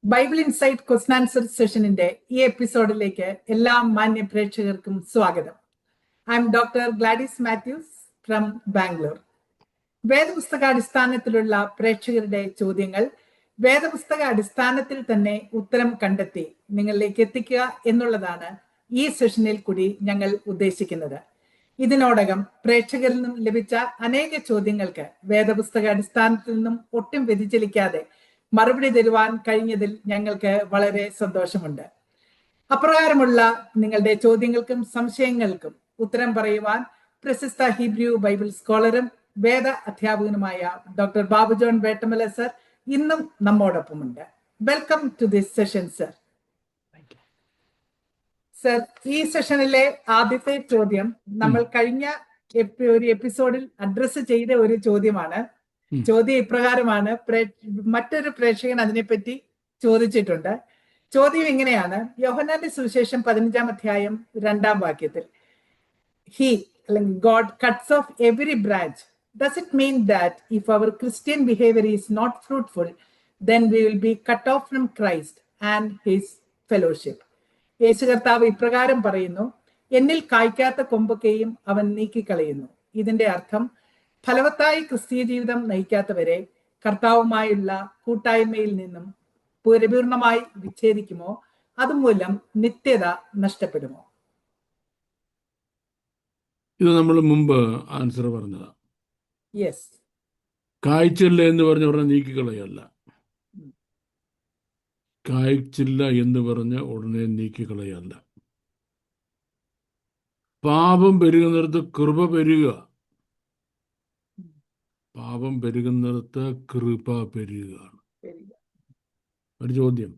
Bible insight question answer സെഷനിന്റെ ഈ എപ്പിസോഡിലേക്ക് എല്ലാ മാന്യ പ്രേക്ഷകർക്കും സ്വാഗതം. I M doctor Gladys Mathews from Bangalore. വേദപുസ്തക അടിസ്ഥാനത്തിലുള്ള പ്രേക്ഷകരുടെ ചോദ്യങ്ങൾ വേദപുസ്തക അടിസ്ഥാനത്തിൽ തന്നെ ഉത്തരം കണ്ടെത്തി നിങ്ങളിലേക്ക് എത്തിക്കുക എന്നുള്ളതാണ് ഈ സെഷനിൽ കൂടി ഞങ്ങൾ ഉദ്ദേശിക്കുന്നത്. ഇതിനോടകം പ്രേക്ഷകരിൽ നിന്നും ലഭിച്ച അനേക ചോദ്യങ്ങൾക്ക് വേദപുസ്തക അടിസ്ഥാനത്തിൽ നിന്നും ഒട്ടും വ്യതിചലിക്കാതെ മറുപടി തരുവാൻ കഴിഞ്ഞതിൽ ഞങ്ങൾക്ക് വളരെ സന്തോഷമുണ്ട്. അപ്രകാരമുള്ള നിങ്ങളുടെ ചോദ്യങ്ങൾക്കും സംശയങ്ങൾക്കും ഉത്തരം പറയുവാൻ പ്രശസ്ത ഹീബ്രു ബൈബിൾ സ്കോളറും വേദ അധ്യാപകനുമായ doctor Babu John Vettamala sir ഇന്നും നമ്മോടൊപ്പമുണ്ട്. Welcome to this session sir. Sir, ഈ സെഷനിലെ ആദ്യത്തെ ചോദ്യം നമ്മൾ കഴിഞ്ഞ ഒരു എപ്പിസോഡിൽ അഡ്രസ്സ് ചെയ്ത ഒരു ചോദ്യമാണ്. ചോദ്യം ഇപ്രകാരമാണ്, മറ്റൊരു പ്രേക്ഷകൻ അതിനെപ്പറ്റി ചോദിച്ചിട്ടുണ്ട്. ചോദ്യം ഇങ്ങനെയാണ്: യോഹന്നാന്റെ സുവിശേഷം 15-ാം അധ്യായം 2-ാം വാക്യത്തിൽ ഹി അല്ലെങ്കിൽ God cuts off every branch, does it mean that if our Christian behaviour is not fruitful then we will be cut off from Christ and his fellowship? യേശു കർത്താവ് ഇപ്രകാരം പറയുന്നു: എന്നിൽ കായ്ക്കാത്ത കൊമ്പൊക്കെയും അവൻ നീക്കിക്കളയുന്നു. ഇതിന്റെ അർത്ഥം, ഫലവത്തായി ക്രിസ്തീയ ജീവിതം നയിക്കാത്തവരെ കർത്താവുമായുള്ള കൂട്ടായ്മയിൽ നിന്നും പൂർണ്ണമായി വിച്ഛേദിക്കുമോ, അതുമൂലം നിത്യത നഷ്ടപ്പെടുമോ? ഇത് നമ്മൾ മുമ്പ് ആൻസർ പറഞ്ഞതാ. യെസ്. കായ്ച്ചില്ല എന്ന് പറഞ്ഞ നീക്കിക്കളയല്ല. കായ്ച്ചില്ല എന്ന് പറഞ്ഞ ഉടനെ നീക്കിക്കളയല്ല. പാപം പെരുകുന്നിടത്ത് കൃപ പെരുകുക. പാപം പെരുകുന്നിടത്ത് കൃപ പെരുകുകയാണ്. ഒരു ചോദ്യം,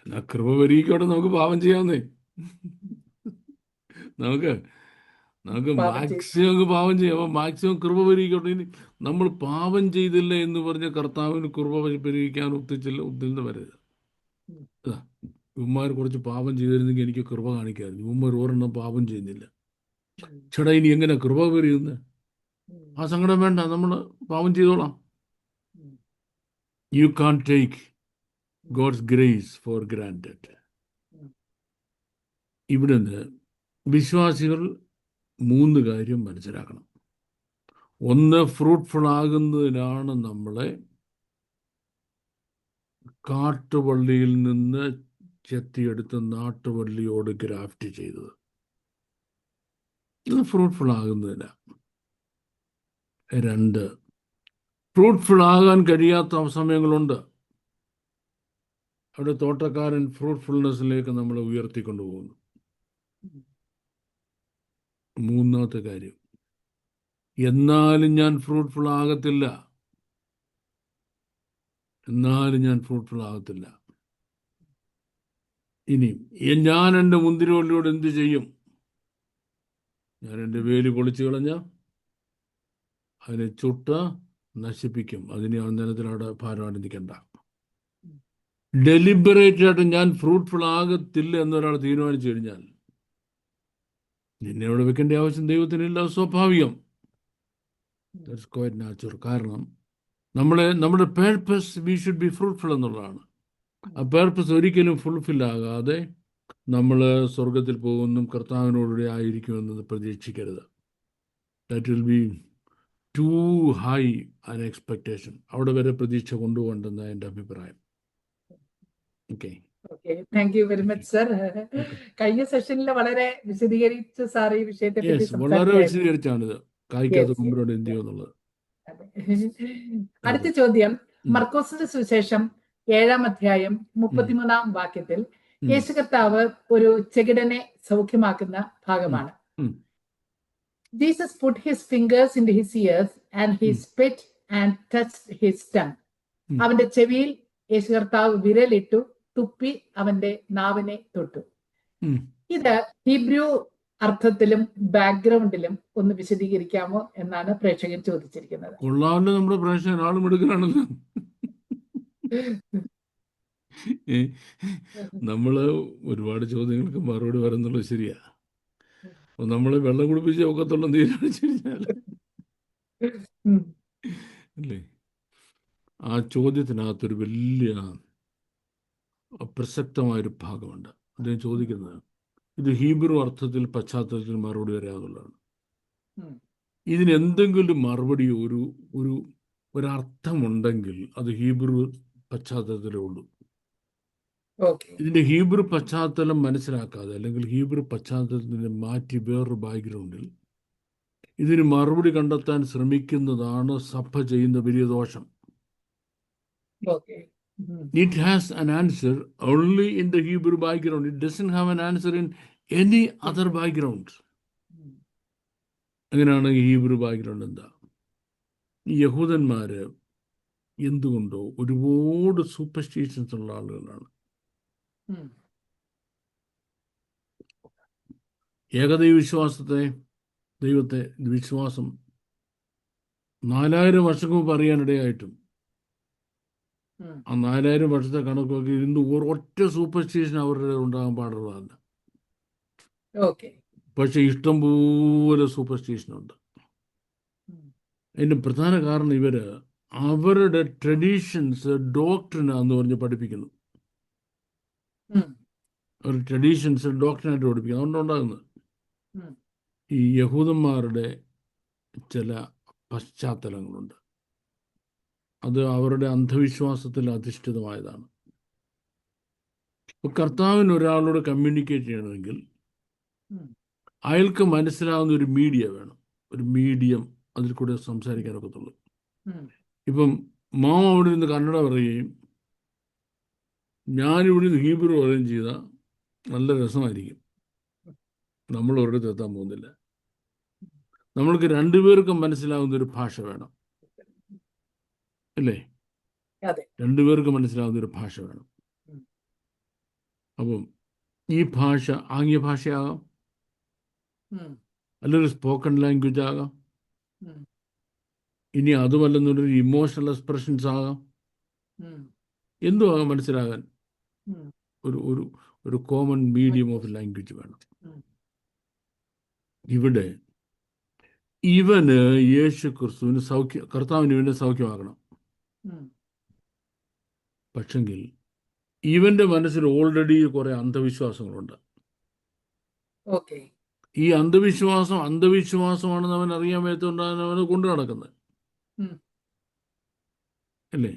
എന്നാ കൃപ പെരുകിക്കോട്ടെ, നമുക്ക് പാപം ചെയ്യാവുന്നേ. നമുക്ക് മാക്സിമം പാപം ചെയ്യാം. അപ്പം മാക്സിമം കൃപ പെരുകിക്കോട്ടെ. ഇനി നമ്മൾ പാപം ചെയ്തില്ല എന്ന് പറഞ്ഞ കർത്താവിന് കൃപ പെരുകിക്കാൻ ഒത്തില്ല വരരുത്. ഇവന്മാർ കുറച്ച് പാപം ചെയ്തിരുന്നെങ്കിൽ എനിക്ക് കൃപ കാണിക്കാമായിരുന്നു. ഇവന്മാർ ഒരെണ്ണം പാപം ചെയ്യുന്നില്ല. ചേട്ടാ, ഇനി എങ്ങനെ കൃപ പെരുകുന്നത്? ആ സങ്കടം വേണ്ട, നമ്മൾ പാപം ചെയ്തോളാം. You can take God's grace for granted. ഇവിടെ നിന്ന് വിശ്വാസികൾ 3 കാര്യം മനസ്സിലാക്കണം. ഒന്ന്, ഫ്രൂട്ട്ഫുൾ ആകുന്നതിനാണ് നമ്മളെ കാട്ടുവള്ളിയിൽ നിന്ന് ചെത്തിയെടുത്ത് നാട്ടുവള്ളിയോട് ഗ്രാഫ്റ്റ് ചെയ്തത്. ഇത് ഫ്രൂട്ട്ഫുൾ ആകുന്നതിനാണ്. 2, ഫ്രൂട്ട്ഫുൾ ആകാൻ കഴിയാത്ത സമയങ്ങളുണ്ട്. അവിടെ തോട്ടക്കാരൻ ഫ്രൂട്ട്ഫുൾനെസ്സിലേക്ക് നമ്മളെ ഉയർത്തിക്കൊണ്ടുപോകുന്നു. 3-ാമത്തെ കാര്യം, എന്നാലും ഞാൻ ഫ്രൂട്ട്ഫുൾ ആകത്തില്ല. ഇനി ഞാൻ എൻ്റെ മുന്തിരിവള്ളിയോട് എന്ത് ചെയ്യും? ഞാൻ എൻ്റെ വേലി പൊളിച്ചു കളഞ്ഞ അതിനെ ചുട്ട് നശിപ്പിക്കും. അതിനെ അന്നേരത്തിനവിടെ ഭാരമായിട്ട് നിൽക്കണ്ട. ഡെലിബറേറ്റ് ആയിട്ട് ഞാൻ ഫ്രൂട്ട്ഫുൾ ആകത്തില്ല എന്നൊരാൾ തീരുമാനിച്ചു കഴിഞ്ഞാൽ നിന്നെ അവിടെ വെക്കേണ്ട ആവശ്യം ദൈവത്തിനില്ല. സ്വാഭാവികം. That's quite natural. കാരണം നമ്മുടെ purpose we should be fruitful എന്നുള്ളതാണ്. ആ പേർപ്പസ് ഒരിക്കലും ഫുൾഫിൽ ആകാതെ നമ്മൾ സ്വർഗത്തിൽ പോകുന്നു, കർത്താവിനോടുകൂടി ആയിരിക്കുമെന്നത് പ്രതീക്ഷിക്കരുത്. That will be too high an expectation. അവിടെ വരെ പ്രതീക്ഷ കൊണ്ടുപോകണ്ടെന്ന എൻ്റെ അഭിപ്രായം. Okay, thank you very much sir. കഴിഞ്ഞ സെഷനിൽ വളരെ വിശദീകരിച്ചു സാർ ഈ വിഷയത്തെ പറ്റി. വളരെ വിശദീകരിച്ചാണിത് കായ്ക്കാത്ത കൊമ്പിനോട് എന്ത് ചെയ്യുമെന്നുള്ളത്. അടുത്ത ചോദ്യം, മർക്കോസിന്റെ സുവിശേഷം 7-ാം അധ്യായം 33-ാം വാക്യത്തിൽ യേശു കർത്താവ് ഒരു ചെകിടനെ സൗഖ്യമാക്കുന്ന ഭാഗമാണ്. Jesus put his fingers into his ears and he spit and touched his tongue. അവന്റെ ചെവിയിൽ യേശു കർത്താവ് വിരലിട്ടു, തുപ്പി അവന്റെ നാവിനെ തൊട്ടു. ഇത് ഹീബ്രു അർത്ഥത്തിലും ബാക്ക്ഗ്രൗണ്ടിലും ഒന്ന് വിശദീകരിക്കാമോ എന്നാണ് പ്രേക്ഷകൻ ചോദിച്ചിരിക്കുന്നത്. കൊള്ളാമല്ലോ, നമ്മുടെ പ്രേക്ഷകൻ ആളും എടുക്കാനാണല്ലോ. നമ്മള് ഒരുപാട് ചോദ്യങ്ങൾക്ക് മറുപടി വരുന്നുള്ളത് ശരിയാ. നമ്മള് വെള്ളം കുടിപ്പിച്ച് ഒക്കത്തുള്ള തീരുമാനിച്ചു കഴിഞ്ഞാൽ അല്ലേ, ആ ചോദ്യത്തിനകത്തൊരു വലിയ പ്രസക്തമായൊരു ഭാഗമുണ്ട്. അദ്ദേഹം ചോദിക്കുന്നത് ഇത് ഹീബ്രു അർത്ഥത്തിൽ പശ്ചാത്തലത്തിൽ മറുപടി വരാമെന്നുള്ളതാണ്. ഇതിന് എന്തെങ്കിലും മറുപടി ഒരു ഒരു ഒരർത്ഥമുണ്ടെങ്കിൽ അത് ഹീബ്രു പശ്ചാത്തലത്തിലേ ഉള്ളൂ. ഇതിൻ്റെ ഹീബ്രു പശ്ചാത്തലം മനസ്സിലാക്കാതെ അല്ലെങ്കിൽ ഹീബ്രു പശ്ചാത്തലത്തിനെ മാറ്റി വേറൊരു ബാക്ക്ഗ്രൗണ്ടിൽ ഇതിന് മറുപടി കണ്ടെത്താൻ ശ്രമിക്കുന്നതാണ് സഭ ചെയ്യുന്ന വലിയ ദോഷം. It has an answer only in the Hebrew background. It doesn't have an answer in any other background. അങ്ങനെയാണ് ഈ ഹീബ്രു ബാക്ക്ഗ്രൗണ്ട് എന്താ? ഈ യഹൂദന്മാര് എന്തുകൊണ്ടോ ഒരുപാട് സൂപ്പർസ്റ്റിഷൻസ് ഉള്ള ആളുകളാണ്. ഏകദൈവ ദൈവത്തെ വിശ്വാസം 4000 വർഷം മുമ്പ് അറിയാനിടയായിട്ടും ആ 4000 വർഷത്തെ കണക്കൊക്കെ ഇന്ന് ഒറ്റ സൂപ്പർസ്റ്റിഷൻ അവരുടെ ഉണ്ടാകാൻ പാടുള്ളതല്ല. പക്ഷെ ഇഷ്ടംപോലെ സൂപ്പർസ്റ്റിഷനുണ്ട്. അതിൻ്റെ പ്രധാന കാരണം അവരുടെ ട്രഡീഷൻസ് ഡോക്ട്രിനാന്ന് പറഞ്ഞ് പഠിപ്പിക്കുന്നു. അവർ ട്രഡീഷൻസ് ഡോക്ട്രിനായിട്ട് പഠിപ്പിക്കുന്നു. അതുകൊണ്ടുണ്ടാകുന്നത് ഈ യഹൂദന്മാരുടെ ചില പശ്ചാത്തലങ്ങളുണ്ട്. അത് അവരുടെ അന്ധവിശ്വാസത്തിൽ അധിഷ്ഠിതമായതാണ്. കർത്താവിന് ഒരാളോട് കമ്മ്യൂണിക്കേറ്റ് ചെയ്യണമെങ്കിൽ അയാൾക്ക് മനസ്സിലാവുന്ന ഒരു മീഡിയ വേണം, ഒരു മീഡിയം, അതിൽ കൂടെ സംസാരിക്കാനൊക്കത്തുള്ളൂ. ഇപ്പം മാമ അവിടെ നിന്ന് കന്നഡ പറയുകയും ഞാനിവിടെ നിന്ന് ഹീബ്രു പറയുകയും ചെയ്താൽ നല്ല രസമായിരിക്കും. നമ്മൾ ഒരിടത്ത് എത്താൻ പോകുന്നില്ല. നമ്മൾക്ക് രണ്ടുപേർക്കും മനസ്സിലാവുന്ന ഒരു ഭാഷ വേണം, അല്ലേ? രണ്ടുപേർക്ക് മനസ്സിലാവുന്ന ഒരു ഭാഷ വേണം. അപ്പം ഈ ഭാഷ ആംഗ്യ ഭാഷയാകാം, അല്ലൊരു സ്പോക്കൺ ലാംഗ്വേജ് ആകാം, ഇനി അതുമല്ലെന്നൊരു ഇമോഷണൽ എക്സ്പ്രഷൻസ് ആകാം, എന്തും ആകാം. മനസ്സിലാകാൻ ഒരു ഒരു ഒരു കോമൺ മീഡിയം ഓഫ് ലാംഗ്വേജ് വേണം. ഇവിടെ ഇവന് യേശു ക്രിസ്തുവിന് കർത്താവിന് ഇവനെ സൗഖ്യമാക്കണം. പക്ഷെങ്കിൽ ഇവന്റെ മനസ്സിൽ ഓൾറെഡി കുറെ അന്ധവിശ്വാസങ്ങളുണ്ട്. ഈ അന്ധവിശ്വാസമാണെന്ന് അവൻ അറിയാൻ വയ്യാത്തതുകൊണ്ടാണ് അവന് കൊണ്ടു നടക്കുന്നത്, അല്ലേ?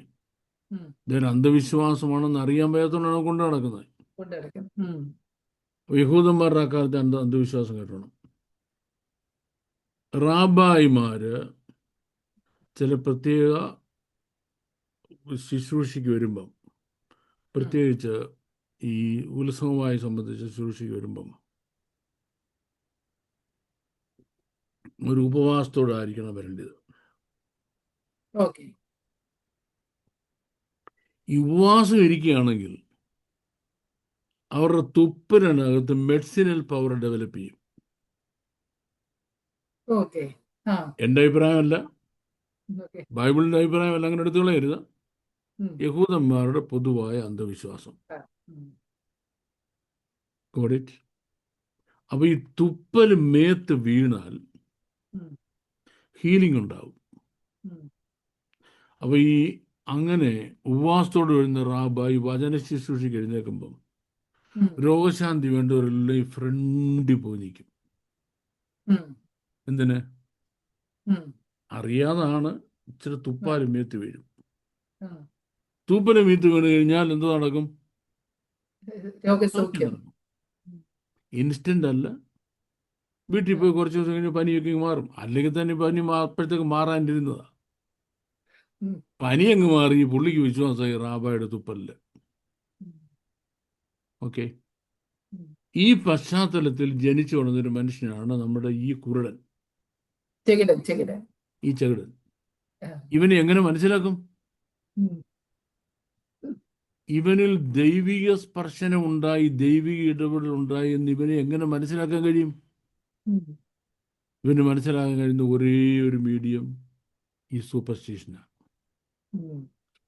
ഇതൊരു അന്ധവിശ്വാസമാണെന്ന് അറിയാൻ വയ്യാത്തതുകൊണ്ടാണ് കൊണ്ടു നടക്കുന്നത്. യഹൂദന്മാരുടെ അക്കാലത്തെ അന്ധവിശ്വാസം കേട്ടണം. റാബായിമാര് ചില പ്രത്യേക ശുശ്രൂഷയ്ക്ക് വരുമ്പം, പ്രത്യേകിച്ച് ഈ ഉത്സവമായി സംബന്ധിച്ച് ശുശ്രൂഷയ്ക്ക് വരുമ്പം ഒരു ഉപവാസത്തോടായിരിക്കണം വരേണ്ടത്. ഈ ഉപവാസം ഇരിക്കുകയാണെങ്കിൽ അവരുടെ തുപ്പലിനകത്ത് മെഡിസിനൽ പവർ ഡെവലപ്പ് ചെയ്യും. എൻ്റെ അഭിപ്രായമല്ല, ബൈബിളിൻ്റെ അഭിപ്രായമല്ല, അങ്ങനെ എടുത്തുകളയരുത്. യഹൂദന്മാരുടെ പൊതുവായ അന്ധവിശ്വാസം. അപ്പൊ ഈ തുപ്പൽ മേത്ത് വീണാൽ ഹീലിംഗ് ഉണ്ടാവും. അപ്പൊ ഈ അങ്ങനെ ഉപവാസത്തോട് വരുന്ന റാബായി വചന ശുശ്രൂഷയ്ക്ക് എഴുന്നേൽക്കുമ്പം രോഗശാന്തി വേണ്ടവരെല്ലാം ഈ ഫ്രണ്ടിൽ പോയി നിൽക്കും. എന്തിന്? അറിയാതാണ്. ഇച്ചിരി തുപ്പാലും മേത്ത് വീഴും. തൂപ്പലും വീത്ത് വീണ് കഴിഞ്ഞാൽ എന്ത് നടക്കും? ഇൻസ്റ്റന്റ് അല്ല, വീട്ടിൽ പോയി കുറച്ച് ദിവസം കഴിഞ്ഞ് പനിയൊക്കെ മാറും. അല്ലെങ്കിൽ തന്നെ പനി അപ്പോഴത്തേക്ക് മാറാനിരുന്നതാ. പനി അങ്ങ് മാറി. പുള്ളിക്ക് വിശ്വാസമായി റാബായുടെ തുപ്പലില്. ഓക്കെ, ഈ പശ്ചാത്തലത്തിൽ ജനിച്ചു വളർന്നൊരു മനുഷ്യനാണ് നമ്മുടെ ഈ കുരുടൻ, ഈ ചെകിടൻ. ഇവനെ എങ്ങനെ മനസ്സിലാക്കും? ഇവനിൽ ദൈവിക സ്പർശനം ഉണ്ടായി, ദൈവിക ഇടപെടൽ ഉണ്ടായി എന്ന് ഇവനെ എങ്ങനെ മനസ്സിലാക്കാൻ കഴിയും? ഇവന് മനസ്സിലാക്കാൻ കഴിയുന്ന ഒരേ ഒരു മീഡിയം ഈ സൂപ്പർസ്റ്റിഷനാണ്.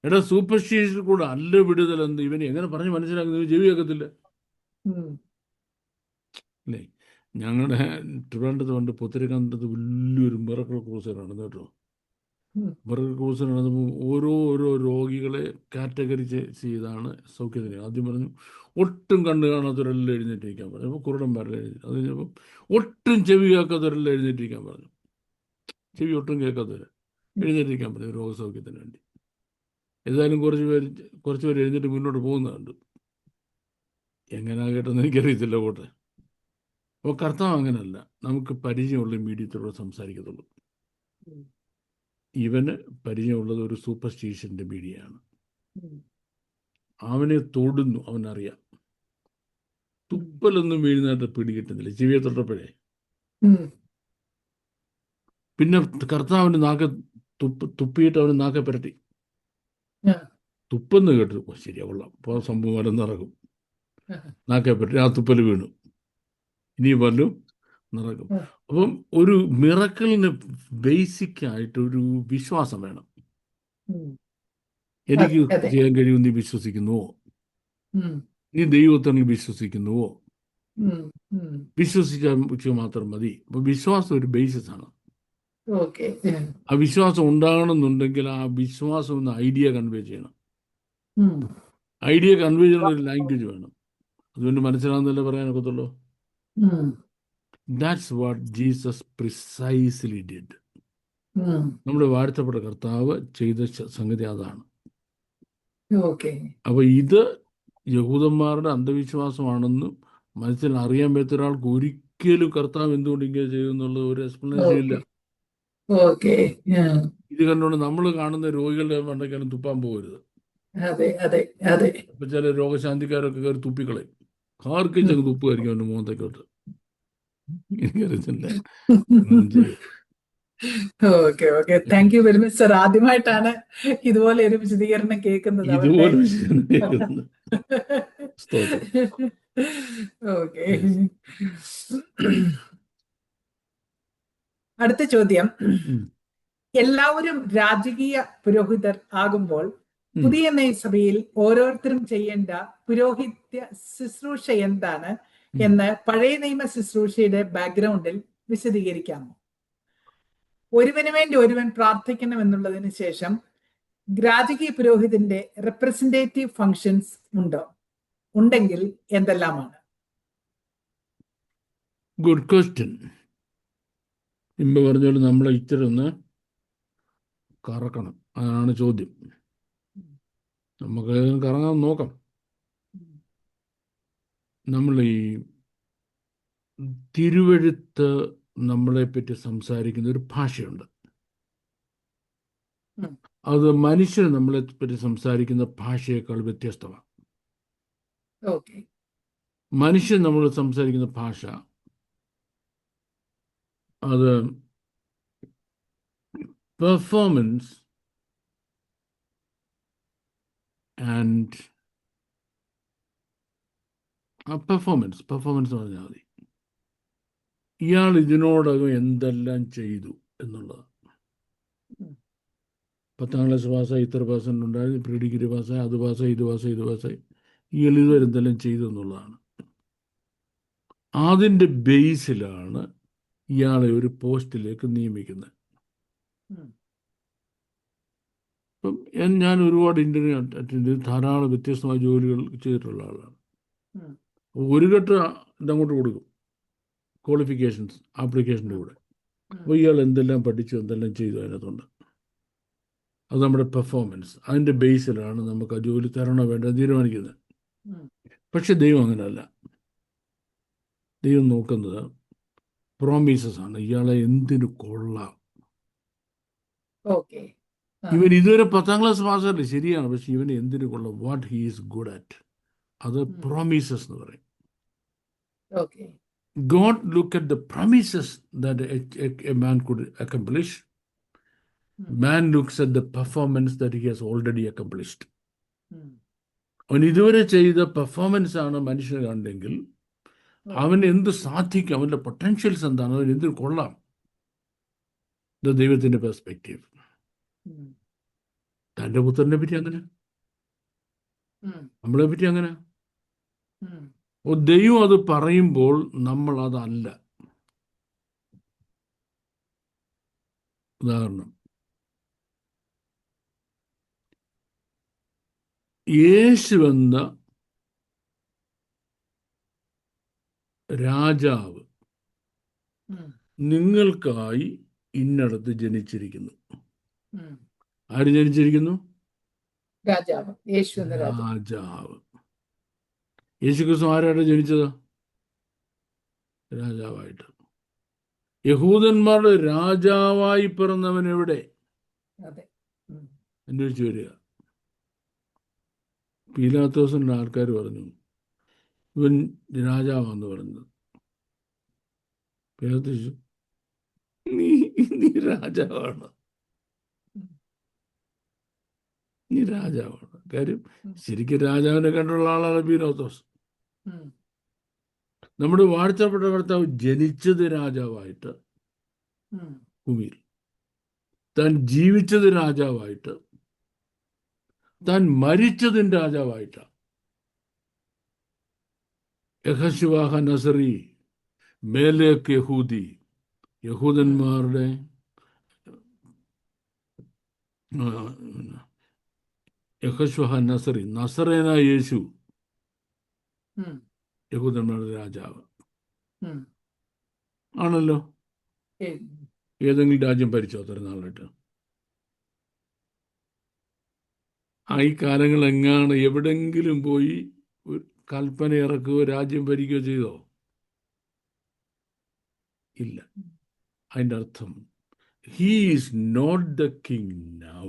എടാ, സൂപ്പർസ്റ്റിഷൻ കൂടെ അല്ല വിടുതൽ എന്ന് ഇവനെ എങ്ങനെ പറഞ്ഞ് മനസ്സിലാക്കുന്നത്? ചെവിയാക്കത്തില്ല, അല്ലേ? ഞങ്ങളുടെ ട്രിവാൻഡ്രത്ത് കൊണ്ട് പുത്തരിക്കണ്ടത്ത് വലിയൊരു മിറക്കിൾ ക്രൂസർ നടന്നു കേട്ടോ. ഉം. മെഡിക്കൽ കോഴ്സിന് നടന്നപ്പോൾ ഓരോ രോഗികളെ കാറ്റഗറി ചെയ്താണ് സൗഖ്യത്തിന്. ആദ്യം പറഞ്ഞു ഒട്ടും കണ്ണ് കാണാത്തവരെല്ലാം എഴുന്നേറ്റിരിക്കാൻ പറഞ്ഞു. അപ്പോൾ കുരുടന്മാരെല്ലാം അത് കഴിഞ്ഞപ്പോൾ ഒട്ടും ചെവി കേൾക്കാത്തവരെല്ലാം എഴുന്നേറ്റിരിക്കാൻ പറഞ്ഞു. ചെവി ഒട്ടും കേൾക്കാത്തവർ എഴുന്നേറ്റിരിക്കാൻ പറഞ്ഞു രോഗസൗഖ്യത്തിന് വേണ്ടി. ഏതായാലും കുറച്ച് പേര് എഴുന്നേറ്റ് മുന്നോട്ട് പോകുന്നുണ്ട്. എങ്ങനെയാ കേട്ടെന്ന് എനിക്കറിയത്തില്ല. പോട്ടെ. അപ്പോൾ കർത്താവ് അങ്ങനെയല്ല, നമുക്ക് പരിചയമുള്ള മീഡിയത്തിലൂടെ സംസാരിക്കത്തുള്ളൂ. ഇവന് പരിചയമുള്ളത് ഒരു സൂപ്പർസ്റ്റീഷൻ്റെ മീഡിയയാണ്. അവനെ തൊടുന്നു, അവനറിയാം. തുപ്പലൊന്നും വീഴുന്നതായിട്ട് പിടികിട്ടുന്നില്ല, ചെവിയെ തൊട്ടപ്പോഴേ. പിന്നെ കർത്താവിൻ്റെ നാക്ക് തുപ്പിയിട്ട് അവന് നാക്കെ പുരട്ടി. തുപ്പെന്ന് കേട്ടു, ശരിയാ, കൊള്ളാം, അപ്പോൾ സംഭവം വല്ലതും നടക്കും. നാക്കെ പുരട്ടി, ആ തുപ്പൽ വീണു. ഇനി വല്ലതും നടക്കും. അപ്പം ഒരു മിറക്കിളിന് ബേസിക്കായിട്ടൊരു വിശ്വാസം വേണം. എനിക്ക് ചെയ്യാൻ കഴിയും നീ വിശ്വസിക്കുന്നുവോ? നീ ദൈവത്തിൽ വിശ്വസിക്കുന്നുവോ? വിശ്വസിച്ചാൽ മാത്രം മതി. അപ്പൊ വിശ്വാസം ഒരു ബേസിസ് ആണ്. ആ വിശ്വാസം ഉണ്ടാകണമെന്നുണ്ടെങ്കിൽ ആ വിശ്വാസം ഒന്ന് ഐഡിയ കൺവേ ചെയ്യണം. ഐഡിയ കൺവേ ചെയ്യുന്ന ഒരു ലാംഗ്വേജ് വേണം. അതുകൊണ്ട് മനസ്സിലാകുന്നതല്ലേ പറയാനൊക്കത്തുള്ളൂ. That's what Jesus precisely did. നമ്മുടെ വാഴ്ത്തപ്പെട്ട കർത്താവ് ചെയ്ത സംഗതി അതാണ്. അപ്പൊ ഇത് യഹൂദന്മാരുടെ അന്ധവിശ്വാസമാണെന്നും മനസ്സിൽ അറിയാൻ പറ്റുന്ന ഒരാൾക്ക് ഒരിക്കലും കർത്താവ് എന്തുകൊണ്ട് ഇങ്ങനെ ചെയ്യുന്നുള്ള ഒരു എക്സ്പ്ലനേഷൻ ഇല്ല. ഇത് കണ്ടുകൊണ്ട് നമ്മൾ കാണുന്ന രോഗികളുടെ മണ്ടയ്ക്കാനും തുപ്പാൻ പോകരുത്. അപ്പൊ ചില രോഗശാന്തിക്കാരൊക്കെ കയറി തുപ്പിക്കളയും. ആർക്കും ചെന്ന് തുപ്പുമായിരിക്കും അവന്റെ മുഖത്തേക്കോട്ട്. എനിക്കറിയത്തില്ല. Thank you very much sir. ആദ്യമായിട്ടാണ് ഇതുപോലെ ഒരു വിശദീകരണം കേൾക്കുന്നത്. ഓക്കെ, അടുത്ത ചോദ്യം. എല്ലാവരും രാജകീയ പുരോഹിതർ ആകുമ്പോൾ പുതിയ നിയമസഭയിൽ ഓരോരുത്തരും ചെയ്യേണ്ട പുരോഹിത്യ ശുശ്രൂഷ എന്താണ് എന്ന് പഴയ നിയമ ശുശ്രൂഷയുടെ ബാക്ക്ഗ്രൗണ്ടിൽ വിശദീകരിക്കാമോ? ഒരുവന് വേണ്ടി ഒരുവൻ പ്രാർത്ഥിക്കണം എന്നുള്ളതിന് ശേഷം രാജകീയ പുരോഹിതന്റെ റെപ്രസെന്റേറ്റീവ് ഫങ്ഷൻസ് ഉണ്ടോ? ഉണ്ടെങ്കിൽ എന്തെല്ലാമാണ്? Good question. മുമ്പ് പറഞ്ഞോളൂ, നമ്മളെ ഇച്ചിരി ഒന്ന് കറക്കണം, അതാണ് ചോദ്യം. നമുക്ക് കറങ്ങാൻ നോക്കാം. നമ്മൾ ഈ തിരുവെഴുത്ത് നമ്മളെ പറ്റി സംസാരിക്കുന്ന ഒരു ഭാഷയുണ്ട്. അത് മനുഷ്യർ നമ്മളെ പറ്റി സംസാരിക്കുന്ന ഭാഷയേക്കാൾ വ്യത്യസ്തമാണ്. മനുഷ്യൻ നമ്മൾ സംസാരിക്കുന്ന ഭാഷ അത് പെർഫോമൻസ് ആൻഡ് പെർഫോമൻസ് എന്ന് പറഞ്ഞാൽ മതി. ഇയാൾ ഇതിനോടകം എന്തെല്ലാം ചെയ്തു എന്നുള്ളത്. 10ാം ക്ലാസ് പാസ്സായി ഇത്ര പെർസെൻ്റ് ഉണ്ടായി, പ്രീ ഡിഗ്രി പാസ്സായി, അത് പാസ്സായി, ഇത് പാസ്സായി, ഇയാൾ ഇതുവരെ എന്തെല്ലാം ചെയ്തു എന്നുള്ളതാണ്. അതിൻ്റെ ബേസിലാണ് ഇയാളെ ഒരു പോസ്റ്റിലേക്ക് നിയമിക്കുന്നത്. ഇപ്പം ഞാൻ ഒരുപാട് ഇൻ്റർവ്യൂ അറ്റൻഡ് ചെയ്ത് ധാരാളം വ്യത്യസ്തമായ ജോലികൾ ചെയ്തിട്ടുള്ള ആളാണ്. ഒരു ഘട്ടം ഇതങ്ങോട്ട് കൊടുക്കും, ക്വാളിഫിക്കേഷൻസ് ആപ്ലിക്കേഷൻ്റെ കൂടെ. അപ്പോൾ ഇയാൾ എന്തെല്ലാം പഠിച്ചു, എന്തെല്ലാം ചെയ്തു അതിനകത്തുണ്ട്. അത് നമ്മുടെ പെർഫോമൻസ്, അതിൻ്റെ ബേസിലാണ് നമുക്ക് ആ ജോലി തരണോ വേണ്ടത് തീരുമാനിക്കുന്നത്. പക്ഷെ ദൈവം അങ്ങനെയല്ല. ദൈവം നോക്കുന്നത് പ്രോമിസസ് ആണ്. ഇയാളെ എന്തിനു കൊള്ളാം. ഇവൻ ഇതുവരെ 10ാം ക്ലാസ് പാസ്സല്ലേ, ശരിയാണ്, പക്ഷെ ഇവന് എന്തിനു കൊള്ളാം, what he is good at, അത് പ്രോമിസസ് എന്ന് പറയും. God look at the promises that a man could accomplish. Man looks at the performance that he has already accomplished. അവൻ ഇതുവരെ ചെയ്ത പെർഫോമൻസ് ആണ് മനുഷ്യനെ കണ്ടെങ്കിൽ അവന് എന്ത് സാധിക്കും, അവൻ്റെ പൊട്ടൻഷ്യൽസ് എന്താണ്, അവൻ എന്തിനു കൊള്ളാം. ഇത് ദൈവത്തിൻ്റെ പെർസ്പെക്റ്റീവ്. തൻ്റെ പുത്രനെ പറ്റി അങ്ങനെ, നമ്മളെ പറ്റി അങ്ങനെ. ദൈവം അത് പറയുമ്പോൾ നമ്മൾ അതല്ല. ഉദാഹരണം, യേശുവെന്ന രാജാവ് ഉം. നിങ്ങൾക്കായി ഇന്നടത്ത് ജനിച്ചിരിക്കുന്നു. ഉം. ആര് ജനിച്ചിരിക്കുന്നു? രാജാവ്, യേശു എന്ന രാജാവ്. രാജാവ്. യേശുക്രിസ്തു ആരായിട്ട് ജനിച്ചത്? രാജാവായിട്ട്. യഹൂദന്മാരുടെ രാജാവായി പിറന്നവൻ എവിടെ? അതെ. ഉം. അന്വേഷിച്ചു വരിക. പീലാത്തോസിന്റെ ആൾക്കാർ പറഞ്ഞു ഇവൻ രാജാവാന്ന് പറഞ്ഞത്. പീലാത്തോസ്, നീ നീ രാജാവാണ്, നീ രാജാവാണ്. കാര്യം ശരിക്കും രാജാവിനെ കണ്ടുള്ള ആളാണ് പീലാത്തോസ്. ഉം. നമ്മുടെ വാഴ്ത്തപ്പെട്ട കർത്താവ് ജനിച്ചത് രാജാവായിട്ട് ഉം. ഭൂമിയിൽ, താൻ ജീവിച്ചത് രാജാവായിട്ട്, താൻ മരിച്ചതും രാജാവായിട്ടാണ്. യഹോശുവ നസറി, മേലേക്ക് യഹൂദി, യഹൂദന്മാരുടെ യഹോശുവ നസറി, നസറേനായ യേശു ഉം. യഹൂദന്മാരുടെ രാജാവ് ഉം. ആണല്ലോ. ഏയ്. ഏതെങ്കിലും രാജ്യം ഭരിച്ചോ അത്ര നാളായിട്ട്? ഈ കാലങ്ങൾ എങ്ങാണ് എവിടെങ്കിലും പോയി ഒരു കൽപ്പന ഇറക്കുകയോ രാജ്യം ഭരിക്കുകയോ ചെയ്തോ? ഇല്ല. അതിൻ്റെ അർത്ഥം he is not the king now,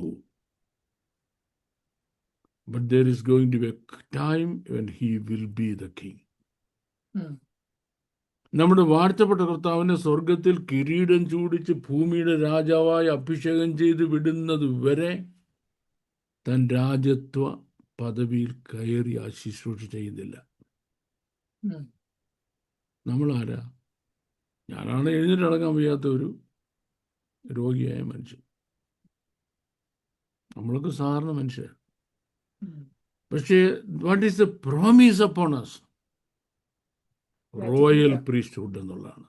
but there is going to be a time when he will be the king. ഉം. നമ്മുടെ വാഴ്ത്തപ്പെട്ട കർത്താവിനെ സ്വർഗത്തിൽ കിരീടം ചൂടിച്ച് ഭൂമിയുടെ രാജാവായി അഭിഷേകം ചെയ്ത് വിടുന്നത് വരെ താൻ രാജത്വ പദവിയിൽ കയറി ആ ശുശ്രൂഷ ചെയ്യുന്നില്ല. ഉം. നമ്മളാരാ? ഞാനാണ് എഴുന്നേറ്റടങ്ങാൻ വയ്യാത്ത ഒരു രോഗിയായ മനുഷ്യൻ. നമ്മളൊക്കെ സാധാരണ മനുഷ്യർ. ഉം. പക്ഷേ what is the promise upon us? Royal priesthood എന്നുള്ളതാണ്.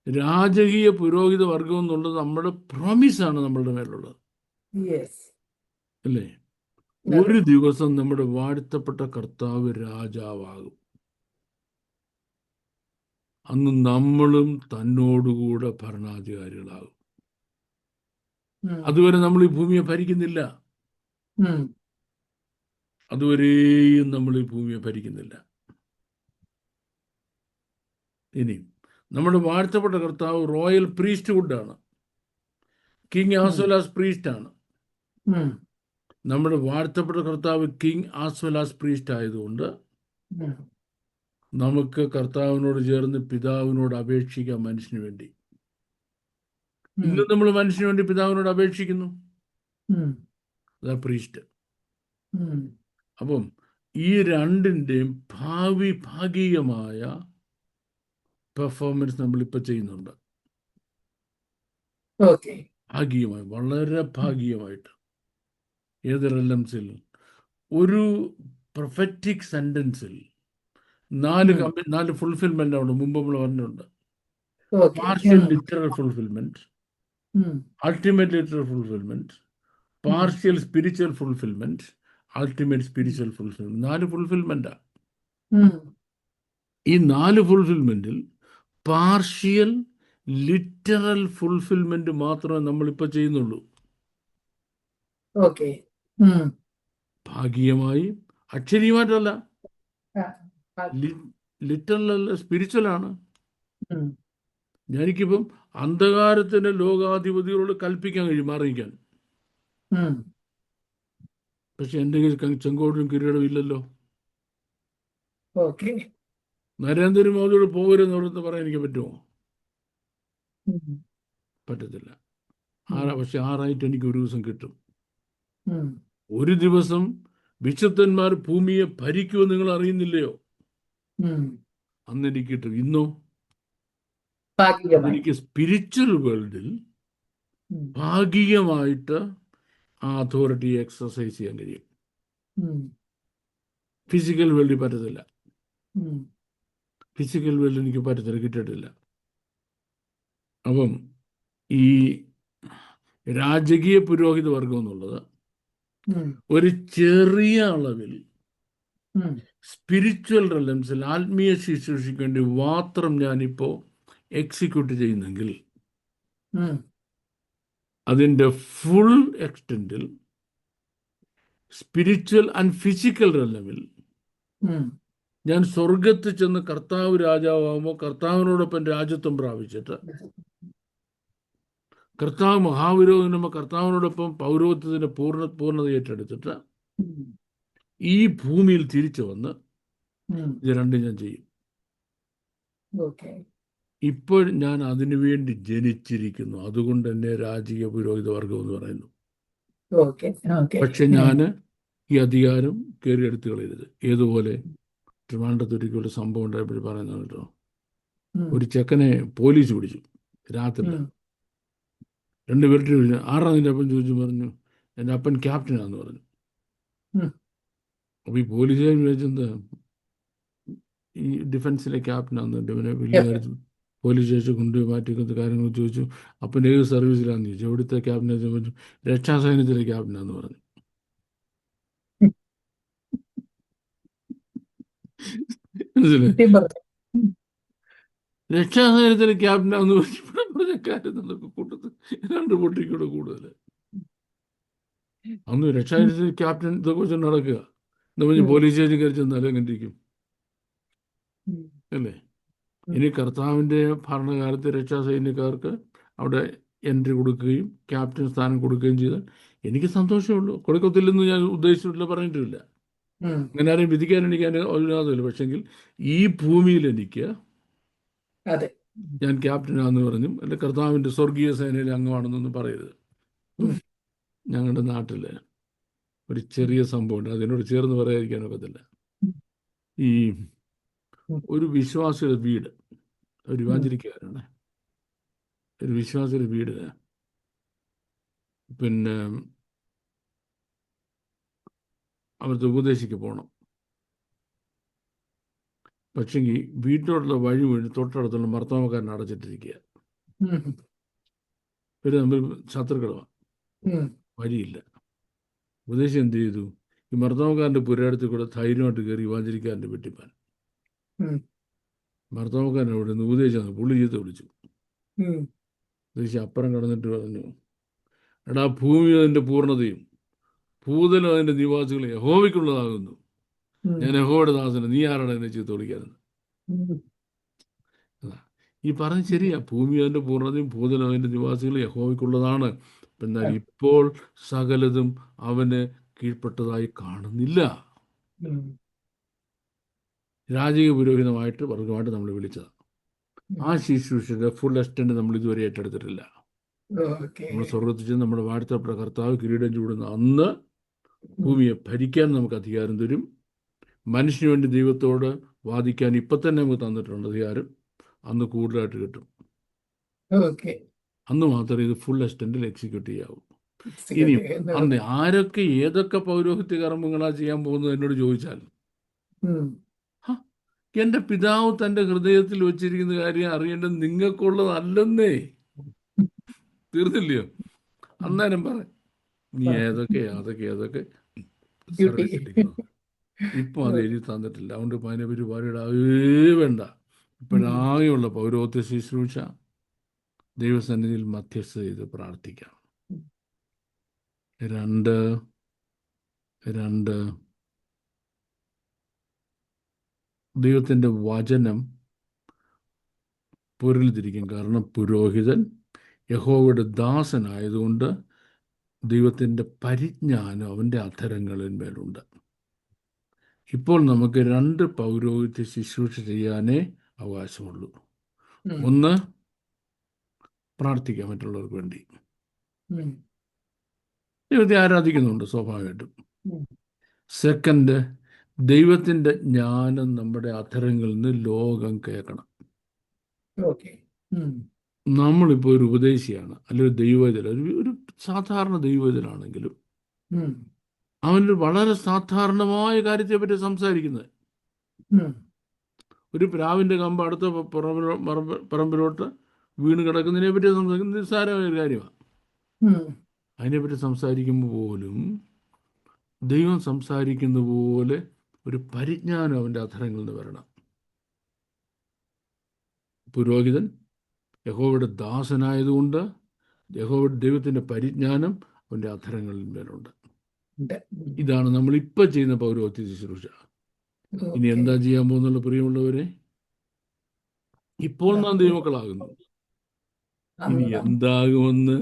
രാജകീയ പുരോഹിത വർഗം എന്നുള്ളത് നമ്മുടെ പ്രോമിസാണ് നമ്മളുടെ മേലുള്ളത്, Yes. അല്ലേ? അതെ. ഒരു ദിവസം നമ്മുടെ വാഴ്ത്തപ്പെട്ട കർത്താവ് രാജാവാകും. അന്ന് നമ്മളും തന്നോടുകൂടെ ഭരണാധികാരികളാകും. ഉം. അതുവരെ നമ്മൾ ഈ ഭൂമിയെ ഭരിക്കുന്നില്ല. ഉം. അതുവരെയും നമ്മൾ ഈ ഭൂമിയെ ഭരിക്കുന്നില്ല. ഇനി നമ്മുടെ വാഴ്ത്തപ്പെട്ട കർത്താവ് റോയൽ പ്രീസ്റ്റ്ഹുഡാണ്, king as well as priest ആണ്. ഉം. നമ്മുടെ വാഴ്ത്തപ്പെട്ട കർത്താവ് king as well as priest ആയതുകൊണ്ട് ഉം. നമുക്ക് കർത്താവിനോട് ചേർന്ന് പിതാവിനോട് അപേക്ഷിക്കാം മനുഷ്യന് വേണ്ടി. ഇന്ന് നമ്മൾ മനുഷ്യന് വേണ്ടി പിതാവിനോട് അപേക്ഷിക്കുന്നു. ഉം. അതാ പ്രീസ്റ്റ്. ഉം. അപ്പം ഈ രണ്ടിൻ്റെയും ഭാഗികമായ പെർഫോമൻസ് നമ്മളിപ്പോൾ ചെയ്യുന്നുണ്ട്. ഓക്കെ. ഭാഗികമായി, വളരെ ഭാഗികമായിട്ട്. ഏതൊരെല്ലംസിൽ ഒരു പ്രൊഫറ്റിക് സെന്റൻസിൽ നാല് ഫുൾഫിൽമെന്റ് ഉണ്ട്. മുമ്പ് നമ്മൾ പറഞ്ഞിട്ടുണ്ട്. ഓക്കെ. പാർഷ്യൽ ലിറ്ററൽ ഫുൾഫിൽമെന്റ്, ഉം. Ultimate literal fulfilment, partial spiritual fulfilment, ultimate spiritual fulfilment. 4 ഫുൾഫിൽമെന്റാ. ഉം. ഈ 4 ഫുൾഫിൽമെന്റിൽ പാർഷ്യൽ ലിറ്ററൽ ഫുൾഫിൽമെന്റ് മാത്രമേ നമ്മളിപ്പോൾ ചെയ്യുന്നുള്ളൂ. ഓക്കെ. ഉം. ഭാഗികമായി, അക്ഷരീയമായിട്ടല്ല, ആ. ലിറ്ററൽ അല്ല, സ്പിരിച്വൽ ആണ്. ഉം. എനിക്കിപ്പം അന്ധകാരത്തിന്റെ ലോകാധിപതികളോട് കൽപ്പിക്കാൻ കഴിയും മാറിയിക്കാൻ. ഉം. പക്ഷെ എൻ്റെ കയ്യിൽ ചെങ്കോടും കിരീടവും ഇല്ലല്ലോ. ഓക്കെ. നരേന്ദ്രമോദിയോട് പോകരുതെന്ന് ഓർത്ത് പറയാൻ എനിക്ക് പറ്റുമോ? ഉം. പറ്റത്തില്ല. പക്ഷെ ആ റൈറ്റ് എനിക്ക് ഒരു ദിവസം കിട്ടും. ഉം. ഒരു ദിവസം വിശുദ്ധന്മാർ ഭൂമിയെ ഭരിക്കുമെന്ന് നിങ്ങൾ അറിയുന്നില്ലയോ? ഉം. അന്ന് എനിക്ക് കിട്ടും. ഇന്നോ ഭാഗികമായി. എനിക്ക് സ്പിരിച്വൽ വേൾഡിൽ ഉം. ഭാഗികമായിട്ട് ആ അതോറിറ്റി എക്സസൈസ് ചെയ്യാൻ കഴിയും. ഉം. ഫിസിക്കൽ വേൾഡിൽ പറ്റത്തില്ല. ഉം. ഫിസിക്കൽ വേൾഡിൽ എനിക്ക് പറ്റത്തില്ല, കിട്ടിയിട്ടില്ല. അപ്പം ഈ രാജകീയ പുരോഹിത വർഗം എന്നുള്ളത് ഉം, ഒരു ചെറിയ അളവിൽ ഉം, സ്പിരിച്വൽ റിലംസിൽ ആത്മീയ ശുശ്രൂഷയ്ക്ക് വേണ്ടി മാത്രം ഞാനിപ്പോൾ എക്സിക്യൂട്ട് ചെയ്യുന്നെങ്കിൽ ഉം, അതിൻ്റെ ഫുൾ എക്സ്റ്റെൻറ്റിൽ സ്പിരിച്വൽ ആൻഡ് ഫിസിക്കൽ റിലമിൽ ഉം, ഞാൻ സ്വർഗത്തിൽ ചെന്ന് കർത്താവ് രാജാവാകുമ്പോൾ കർത്താവിനോടൊപ്പം രാജ്യത്വം പ്രാപിച്ചിട്ട് കർത്താവ് മഹാപുരോഹിതനുമ്പോൾ കർത്താവിനോടൊപ്പം പൗരോഹിത്യത്തിൻ്റെ പൂർണ്ണത ഏറ്റെടുത്തിട്ട് ഉം, ഈ ഭൂമിയിൽ തിരിച്ചു വന്ന് ഉം. ഇത് രണ്ടും ഞാൻ ചെയ്യും. ഓക്കെ. ഇപ്പോൾ ഞാൻ അതിനുവേണ്ടി ജനിച്ചിരിക്കുന്നു, അതുകൊണ്ട് തന്നെ രാജകീയ പുരോഹിത വർഗം എന്ന് പറയുന്നു. ഓക്കെ. ഓക്കെ. പക്ഷെ ഞാൻ ഈ അധികാരം കയറി എടുത്തു കളയരുത്. ഏതുപോലെ ട്രിവാൻഡ്രത്തൊരിക്കലും സംഭവം ഉണ്ടായപ്പോൾ പറയുന്നത് കേട്ടോ, ഉം, ഒരു ചെക്കനെ പോലീസ് പിടിച്ചു രാത്രി. ഉം, 2 പേരുടെ വിളിച്ചു. ആരാ നിൻ്റെ അപ്പൻ ചോദിച്ചു. പറഞ്ഞു എൻ്റെ അപ്പൻ ക്യാപ്റ്റനാന്ന് പറഞ്ഞു. ഉം. അപ്പോൾ ഈ പോലീസുകാർ വിചാരിച്ചെന്ത് ഈ ഡിഫൻസിലെ ക്യാപ്റ്റനാന്ന്. ഇവനെ വലിയ കാര്യത്തിൽ പോലീസ് സ്റ്റേഷൻ കൊണ്ടുപോയി മാറ്റിക്കുന്ന കാര്യങ്ങൾ ചോദിച്ചു. അപ്പൻ ഏത് സർവീസിലാണെന്ന് ചോദിച്ചു. എവിടുത്തെ ക്യാപ്റ്റനെ ചോദിച്ചു. രക്ഷാസൈന്യത്തിലെ ക്യാപ്റ്റനാന്ന് പറഞ്ഞു. മനസ്സിലായി? സത്യം പറഞ്ഞു. രക്ഷാസൈന്യത്തിലെ ക്യാപ്റ്റനാന്ന് പറഞ്ഞ കാര്യം നമുക്ക് കൂട്ടത്തിൽ 2 പൊട്ടിക്കൂടെ കൂടുതൽ. അന്ന് രക്ഷാസൈന്യത്തിലെ ക്യാപ്റ്റൻ ഇതൊക്കെ വെച്ച് നടക്കുക എന്ന് പറഞ്ഞ് പോലീസ് സ്റ്റേഷൻ കയറി ചെന്നാലും എങ്ങനെ ഇരിക്കും ഉം, അല്ലേ? ഇനി കർത്താവിൻ്റെ ഭരണകാലത്ത് രക്ഷാസൈന്യക്കാർക്ക് അവിടെ എൻട്രി കൊടുക്കുകയും ക്യാപ്റ്റൻ സ്ഥാനം കൊടുക്കുകയും ചെയ്താൽ എനിക്ക് സന്തോഷമുള്ളൂ. കൊടുക്കത്തില്ലെന്ന് ഞാൻ ഉദ്ദേശിച്ചിട്ടില്ല, പറഞ്ഞിട്ടില്ല. ഉം. അങ്ങനെ ആരെയും വിധിക്കാൻ എനിക്ക് അനുവാദമില്ല. പക്ഷെങ്കിൽ ഈ ഭൂമിയിൽ എനിക്ക് അതെ. ഞാൻ ക്യാപ്റ്റനാന്ന് പറഞ്ഞും അല്ലെ കർത്താവിൻ്റെ സ്വർഗീയ സേനയിലെ അംഗമാണെന്നൊന്നും പറയരുത്. ഉം. ഞങ്ങളുടെ നാട്ടിൽ ഒരു ചെറിയ സംഭവമുണ്ട്, അതിനോട് ചേർന്ന് പറയാതിരിക്കാൻ ഒക്കത്തില്ല. ഈ ഒരു വിശ്വാസിയുടെ വീട്, ഒരു ഇവാഞ്ചലിക്കാരാണ്, ഒരു വിശ്വാസിയുടെ വീട് പിന്നെ അവിടുത്തെ ഉപദേശിക്ക് പോകണം. പക്ഷെങ്കിൽ വീട്ടിലോട്ടുള്ള വഴി മുഴുവൻ തൊട്ടടുത്തുള്ള ഭർത്താവക്കാരൻ അടച്ചിട്ടിരിക്കുക. ഉം, ഇവർ തമ്മിൽ ശത്രുക്കളാണ്, ഉം, വഴിയില്ല. ഉപദേശം എന്ത് ചെയ്തു? ഈ ഭർത്താവക്കാരൻ്റെ പുരയിടത്തിൽ കൂടെ ധൈര്യമായിട്ട് കയറി ഇവാഞ്ചലിക്കാരൻ്റെ വെട്ടിപ്പാൻ. ഉം, ഭർത്താവക്കാരൻ അവിടെ നിന്ന് ഉപദേശിച്ചു, പുള്ളി ചീത്ത വിളിച്ചു. ഉം, ഉപദേശിച്ച് അപ്പുറം കടന്നിട്ട് പറഞ്ഞു, എടാ, ഭൂമി അതിൻ്റെ പൂർണ്ണതയും ഭൂതലം അതിൻ്റെ നിവാസികളും യഹോവയ്ക്കുള്ളതാകുന്നു. ഉം, ഞാൻ യഹോവയുടെ ദാസന്, നീ ആരാണ് എന്നെ ചീത്ത വിളിക്കാനെന്ന്. ഉം. ഈ പറഞ്ഞ് ശരിയാ, ഭൂമി അതിൻ്റെ പൂർണ്ണതയും ഭൂതലം അതിൻ്റെ നിവാസികളും യഹോവയ്ക്കുള്ളതാണ്. എന്നാൽ ഇപ്പോൾ സകലതും അവന് കീഴ്പ്പെട്ടതായി കാണുന്നില്ല. ഉം. രാജകീയ പുരോഹിതമായിട്ട് വർഗമായിട്ട് നമ്മൾ വിളിച്ചത്. ആ ശുശ്രൂഷയുടെ ഫുൾ എക്സ്റ്റെൻഡ് നമ്മൾ ഇതുവരെ ഏറ്റെടുത്തിട്ടില്ല. ഓക്കെ. നമ്മൾ സ്വർഗത്തിൽ ചെന്ന് നമ്മുടെ വാഴ്ത്തപ്പെട്ട കർത്താവ് കിരീടം ചൂടുന്ന അന്ന് ഭൂമിയെ ഭരിക്കാൻ നമുക്ക് അധികാരം തരും. മനുഷ്യന് വേണ്ടി ദൈവത്തോട് വാദിക്കാൻ ഇപ്പം തന്നെ നമുക്ക് തന്നിട്ടുണ്ട് അധികാരം. അന്ന് കൂടുതലായിട്ട് കിട്ടും. ഓക്കെ. അന്ന് മാത്രമേ ഇത് ഫുൾ എക്സ്റ്റെൻഡിൽ എക്സിക്യൂട്ട് ചെയ്യാവൂ. ഇനിയും അന്ന് ആരൊക്കെ ഏതൊക്കെ പൗരോഹിത്യ കർമ്മങ്ങളാ ചെയ്യാൻ പോകുന്നത് എന്നോട് ചോദിച്ചാൽ, ഉം, എൻ്റെ പിതാവ് തൻ്റെ ഹൃദയത്തിൽ വെച്ചിരിക്കുന്ന കാര്യം അറിയേണ്ടത് നിങ്ങൾക്കുള്ളതല്ലെന്നേ. തീർന്നില്ലയോ? അന്നേരം പറ, നീ ഏതൊക്കെ സർവീസിലിരിക്കുന്നു. ഇപ്പം അത് എഴുതി തന്നിട്ടില്ല, അതുകൊണ്ട് അതിനെപ്പറ്റി പരിപാടിയിടാവേ വേണ്ട. ഇപ്പോഴാകെയുള്ള പൗരോഹിത്യ ശുശ്രൂഷ ദൈവസന്നിധിയിൽ മധ്യസ്ഥ ചെയ്ത് പ്രാർത്ഥിക്കാം. 2 ദൈവത്തിൻ്റെ വചനം പൊരുൾ തിരിക്കും. കാരണം പുരോഹിതൻ യഹോവയുടെ ദാസനായതുകൊണ്ട് ദൈവത്തിൻ്റെ പരിജ്ഞാനം അവൻ്റെ അധരങ്ങളിന്മേലുണ്ട്. ഇപ്പോൾ നമുക്ക് 2 പൗരോഹിത്യ ശുശ്രൂഷ ചെയ്യാനേ അവകാശമുള്ളൂ. ഒന്ന്, പ്രാർത്ഥിക്കാം മറ്റുള്ളവർക്ക് വേണ്ടി. ദൈവത്തെ ആരാധിക്കുന്നുണ്ട് സ്വാഭാവികമായിട്ടും. സെക്കൻഡ്, ദൈവത്തിൻ്റെ ജ്ഞാനം നമ്മുടെ അധരങ്ങളിൽ നിന്ന് ലോകം കേൾക്കണം. നമ്മളിപ്പോൾ ഒരു ഉപദേശിയാണ്, അല്ലെങ്കിൽ ദൈവവേദന, ഒരു സാധാരണ ദൈവവേദനാണെങ്കിലും അവനൊരു വളരെ സാധാരണമായ കാര്യത്തെപ്പറ്റി സംസാരിക്കുന്നത്. ഒരു പ്രാവിൻ്റെ കമ്പ് അടുത്ത പറമ്പിലോട്ട് വീണ് കിടക്കുന്നതിനെ പറ്റി സംസാരിക്കുന്നത് നിസ്സാരമായ ഒരു കാര്യമാണ്. അതിനെപ്പറ്റി സംസാരിക്കുമ്പോൾ പോലും ദൈവം സംസാരിക്കുന്ന പോലെ ഒരു പരിജ്ഞാനം അവൻ്റെ അധരങ്ങളിൽ നിന്ന് വരണം. പുരോഹിതൻ യഹോവയുടെ ദാസനായതുകൊണ്ട് യഹോവയുടെ ദൈവത്തിൻ്റെ പരിജ്ഞാനം അവൻ്റെ അധരങ്ങളിൽ മേലുണ്ട്. ഇതാണ് നമ്മളിപ്പോൾ ചെയ്യുന്ന പൗരോഹിത്യ ശുശ്രൂഷ. ഇനി എന്താ ചെയ്യാൻ പോകുന്നുള്ള പ്രിയമുള്ളവരെ, ഇപ്പോൾ നാം ദൈവമക്കളാകുന്നു. ഇനി എന്താകുമെന്ന്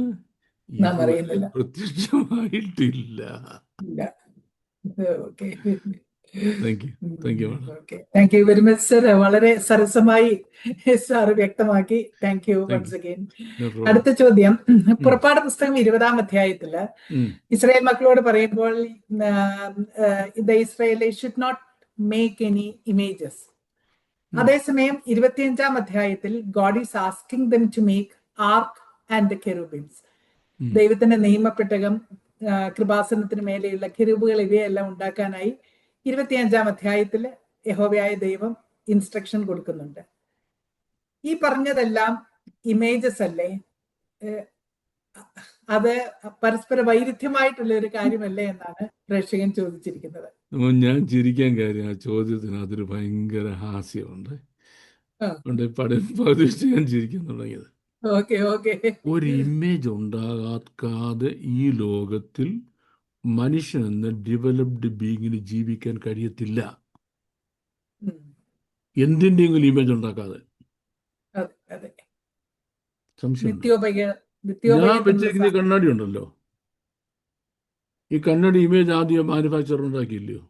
പ്രത്യക്ഷമായിട്ടില്ല. Thank you very much sir. വളരെ സരസമായി സാർ വ്യക്തമാക്കി. Thank you once again. അടുത്ത ചോദ്യം, പുറപ്പാട് പുസ്തകം 20-ാം അധ്യായത്തില് ഇസ്രായേൽ മക്കളോട് പറയുമ്പോൾ Israeli should not make any images. അതേസമയം 25-ാം അധ്യായത്തിൽ God is asking them to make ark and cherubims. ദൈവത്തിന്റെ നിയമപ്പെട്ടകം, കൃപാസനത്തിന് മേലെയുള്ള കെരൂബുകൾ, ഇവയെല്ലാം ഉണ്ടാക്കാനായി 25-ാം അധ്യായത്തിൽ യഹോവയായ ദൈവം ഇൻസ്ട്രക്ഷൻ കൊടുക്കുന്നുണ്ട്. ഈ പറഞ്ഞതെല്ലാം ഇമേജസ് അല്ലേ? അത് പരസ്പര വൈരുദ്ധ്യമായിട്ടുള്ള ഒരു കാര്യമല്ലേ എന്നാണ് പ്രേക്ഷകൻ ചോദിച്ചിരിക്കുന്നത്. ഞാൻ ചിരിക്കാൻ കാര്യം, ആ ചോദ്യത്തിന് അതൊരു ഭയങ്കര ഹാസ്യമുണ്ട്. ഞാൻ ചിരിക്കാൻ തുടങ്ങിയത്, ഒരു ഇമേജ് ഉണ്ടാകാതെ ഈ ലോകത്തിൽ മനുഷ്യനെന്ന് ഡെവലപ്ഡ് ബീങ്ങിന് ജീവിക്കാൻ കഴിയത്തില്ല. എന്തിൻ്റെങ്കിലും ഇമേജ് ഉണ്ടാക്കാതെ. സംശയം. ഞാൻ വെച്ചിരിക്കുന്ന കണ്ണാടി ഉണ്ടല്ലോ, ഈ കണ്ണാടി ഇമേജ് ആദ്യം മാനുഫാക്ചർ ഉണ്ടാക്കിയില്ലയോ?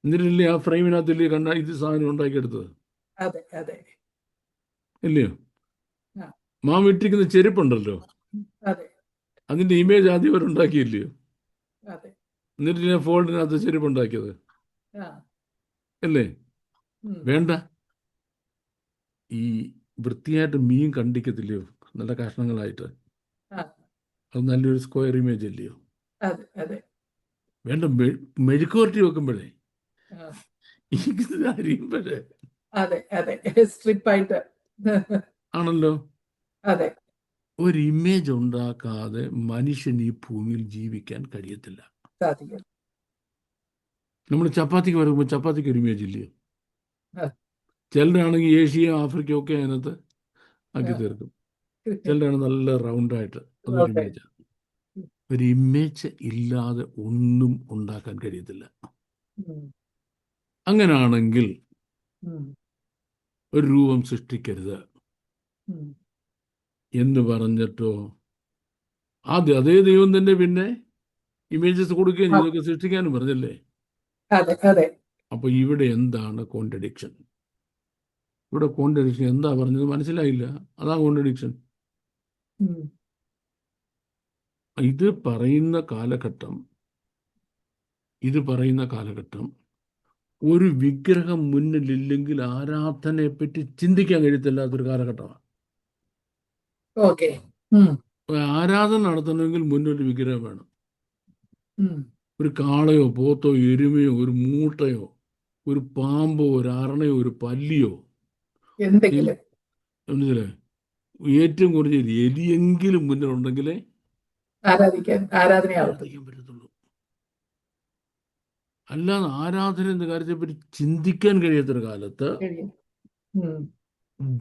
എന്നിട്ടില്ലേ ആ ഫ്രെയിമിനകത്തില്ലേ കണ്ണാടി ഇത് സാധനം ഉണ്ടാക്കിയെടുത്തത്? ഇല്ലയോ? മാൻ വിട്ടിരിക്കുന്ന ചെരുപ്പുണ്ടല്ലോ, അതിന്റെ ഇമേജ് ആദ്യം അവരുണ്ടാക്കിയില്ലയോ? എന്നിട്ട് ഞാൻ ഫോൾഡിനകത്ത് ചെരുപ്പ് ഉണ്ടാക്കിയത് അല്ലേ? വേണ്ട, ഈ വൃത്തിയായിട്ട് മീൻ കണ്ടിക്കത്തില്ലയോ, നല്ല കഷ്ണങ്ങളായിട്ട്, അത് നല്ലൊരു സ്ക്വയർ ഇമേജ് അല്ലയോ? വേണ്ട, മെഴുക്കുവരട്ടി വെക്കുമ്പോഴേ അറിയുമ്പോഴേ ആണല്ലോ. ഒരു ഇമേജ് ഉണ്ടാക്കാതെ മനുഷ്യൻ ഈ ഭൂമിയിൽ ജീവിക്കാൻ കഴിയത്തില്ല. നമ്മൾ ചപ്പാത്തിക്ക് വരക്കുമ്പോൾ ചപ്പാത്തിക്ക് ഒരു ഇമേജ് ഇല്ലയോ? ചിലരാണെങ്കിൽ ഏഷ്യ ആഫ്രിക്ക ഒക്കെ അതിനകത്ത് ആക്കി തീർക്കും. ചിലരാണ് നല്ല റൗണ്ടായിട്ട്, അതൊരു ഇമേജ്. ഒരു ഇമേജ് ഇല്ലാതെ ഒന്നും ഉണ്ടാക്കാൻ കഴിയത്തില്ല. അങ്ങനാണെങ്കിൽ ഒരു രൂപം സൃഷ്ടിക്കരുത് എന്ന് പറഞ്ഞിട്ടോ ആദ്യം അതേ ദൈവം തന്നെ പിന്നെ ഇമേജസ് കൊടുക്കുകയും ഇതൊക്കെ സൃഷ്ടിക്കാനും പറഞ്ഞല്ലേ? അപ്പൊ ഇവിടെ എന്താണ് കോൺട്രഡിക്ഷൻ? ഇവിടെ കോൺട്രഡിക്ഷൻ എന്താ പറഞ്ഞത് മനസ്സിലായില്ല. അതാ കോൺട്രഡിക്ഷൻ. ഇത് പറയുന്ന കാലഘട്ടം ഒരു വിഗ്രഹം മുന്നിലില്ലെങ്കിൽ ആരാധനയെ പറ്റി ചിന്തിക്കാൻ കഴിയത്തില്ലാത്തൊരു കാലഘട്ടമാണ്. ആരാധന നടത്തണമെങ്കിൽ മുന്നൊരു വിഗ്രഹം വേണം. ഒരു കാളയോ പോത്തോ എരുമയോ ഒരു മൂട്ടയോ ഒരു പാമ്പോ ഒരു അരണയോ ഒരു പല്ലിയോ മനസ്സിലായി, ഏറ്റവും കുറഞ്ഞ എലിയെങ്കിലും മുന്നിലുണ്ടെങ്കിലേ ആരാധിക്കാൻ പറ്റത്തുള്ളൂ. അല്ലാതെ ആരാധന എന്ന കാര്യത്തെ പറ്റി ചിന്തിക്കാൻ കഴിയാത്തൊരു കാലത്ത്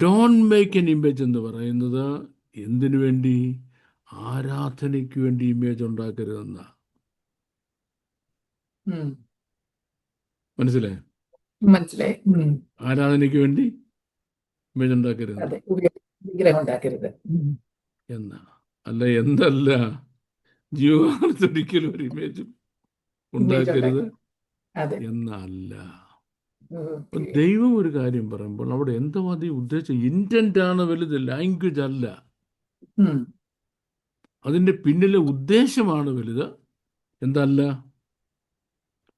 ഡോണ്ട് മേക്ക് എൻ ഇമേജ് എന്ന് പറയുന്നത് എന്തിനു വേണ്ടി? ആരാധനയ്ക്ക് വേണ്ടി ഇമേജ് ഉണ്ടാക്കരുതെന്ന. മനസ്സിലായി? ആരാധനയ്ക്ക് വേണ്ടി ഇമേജ് ഉണ്ടാക്കരുത് എന്നാ. അല്ല, എന്തല്ല, ജീവകാലത്തൊരിക്കലും ഒരു ഇമേജും ഉണ്ടാക്കരുത് എന്നല്ല. ദൈവം ഒരു കാര്യം പറയുമ്പോൾ അവിടെ എന്തോ അത് ഉദ്ദേശിച്ച ഇന്റന്റ് ആണ് വലുത്, ലാംഗ്വേജ് അല്ല. അതിന്റെ പിന്നിലെ ഉദ്ദേശമാണ് വലുത്. എന്തല്ല?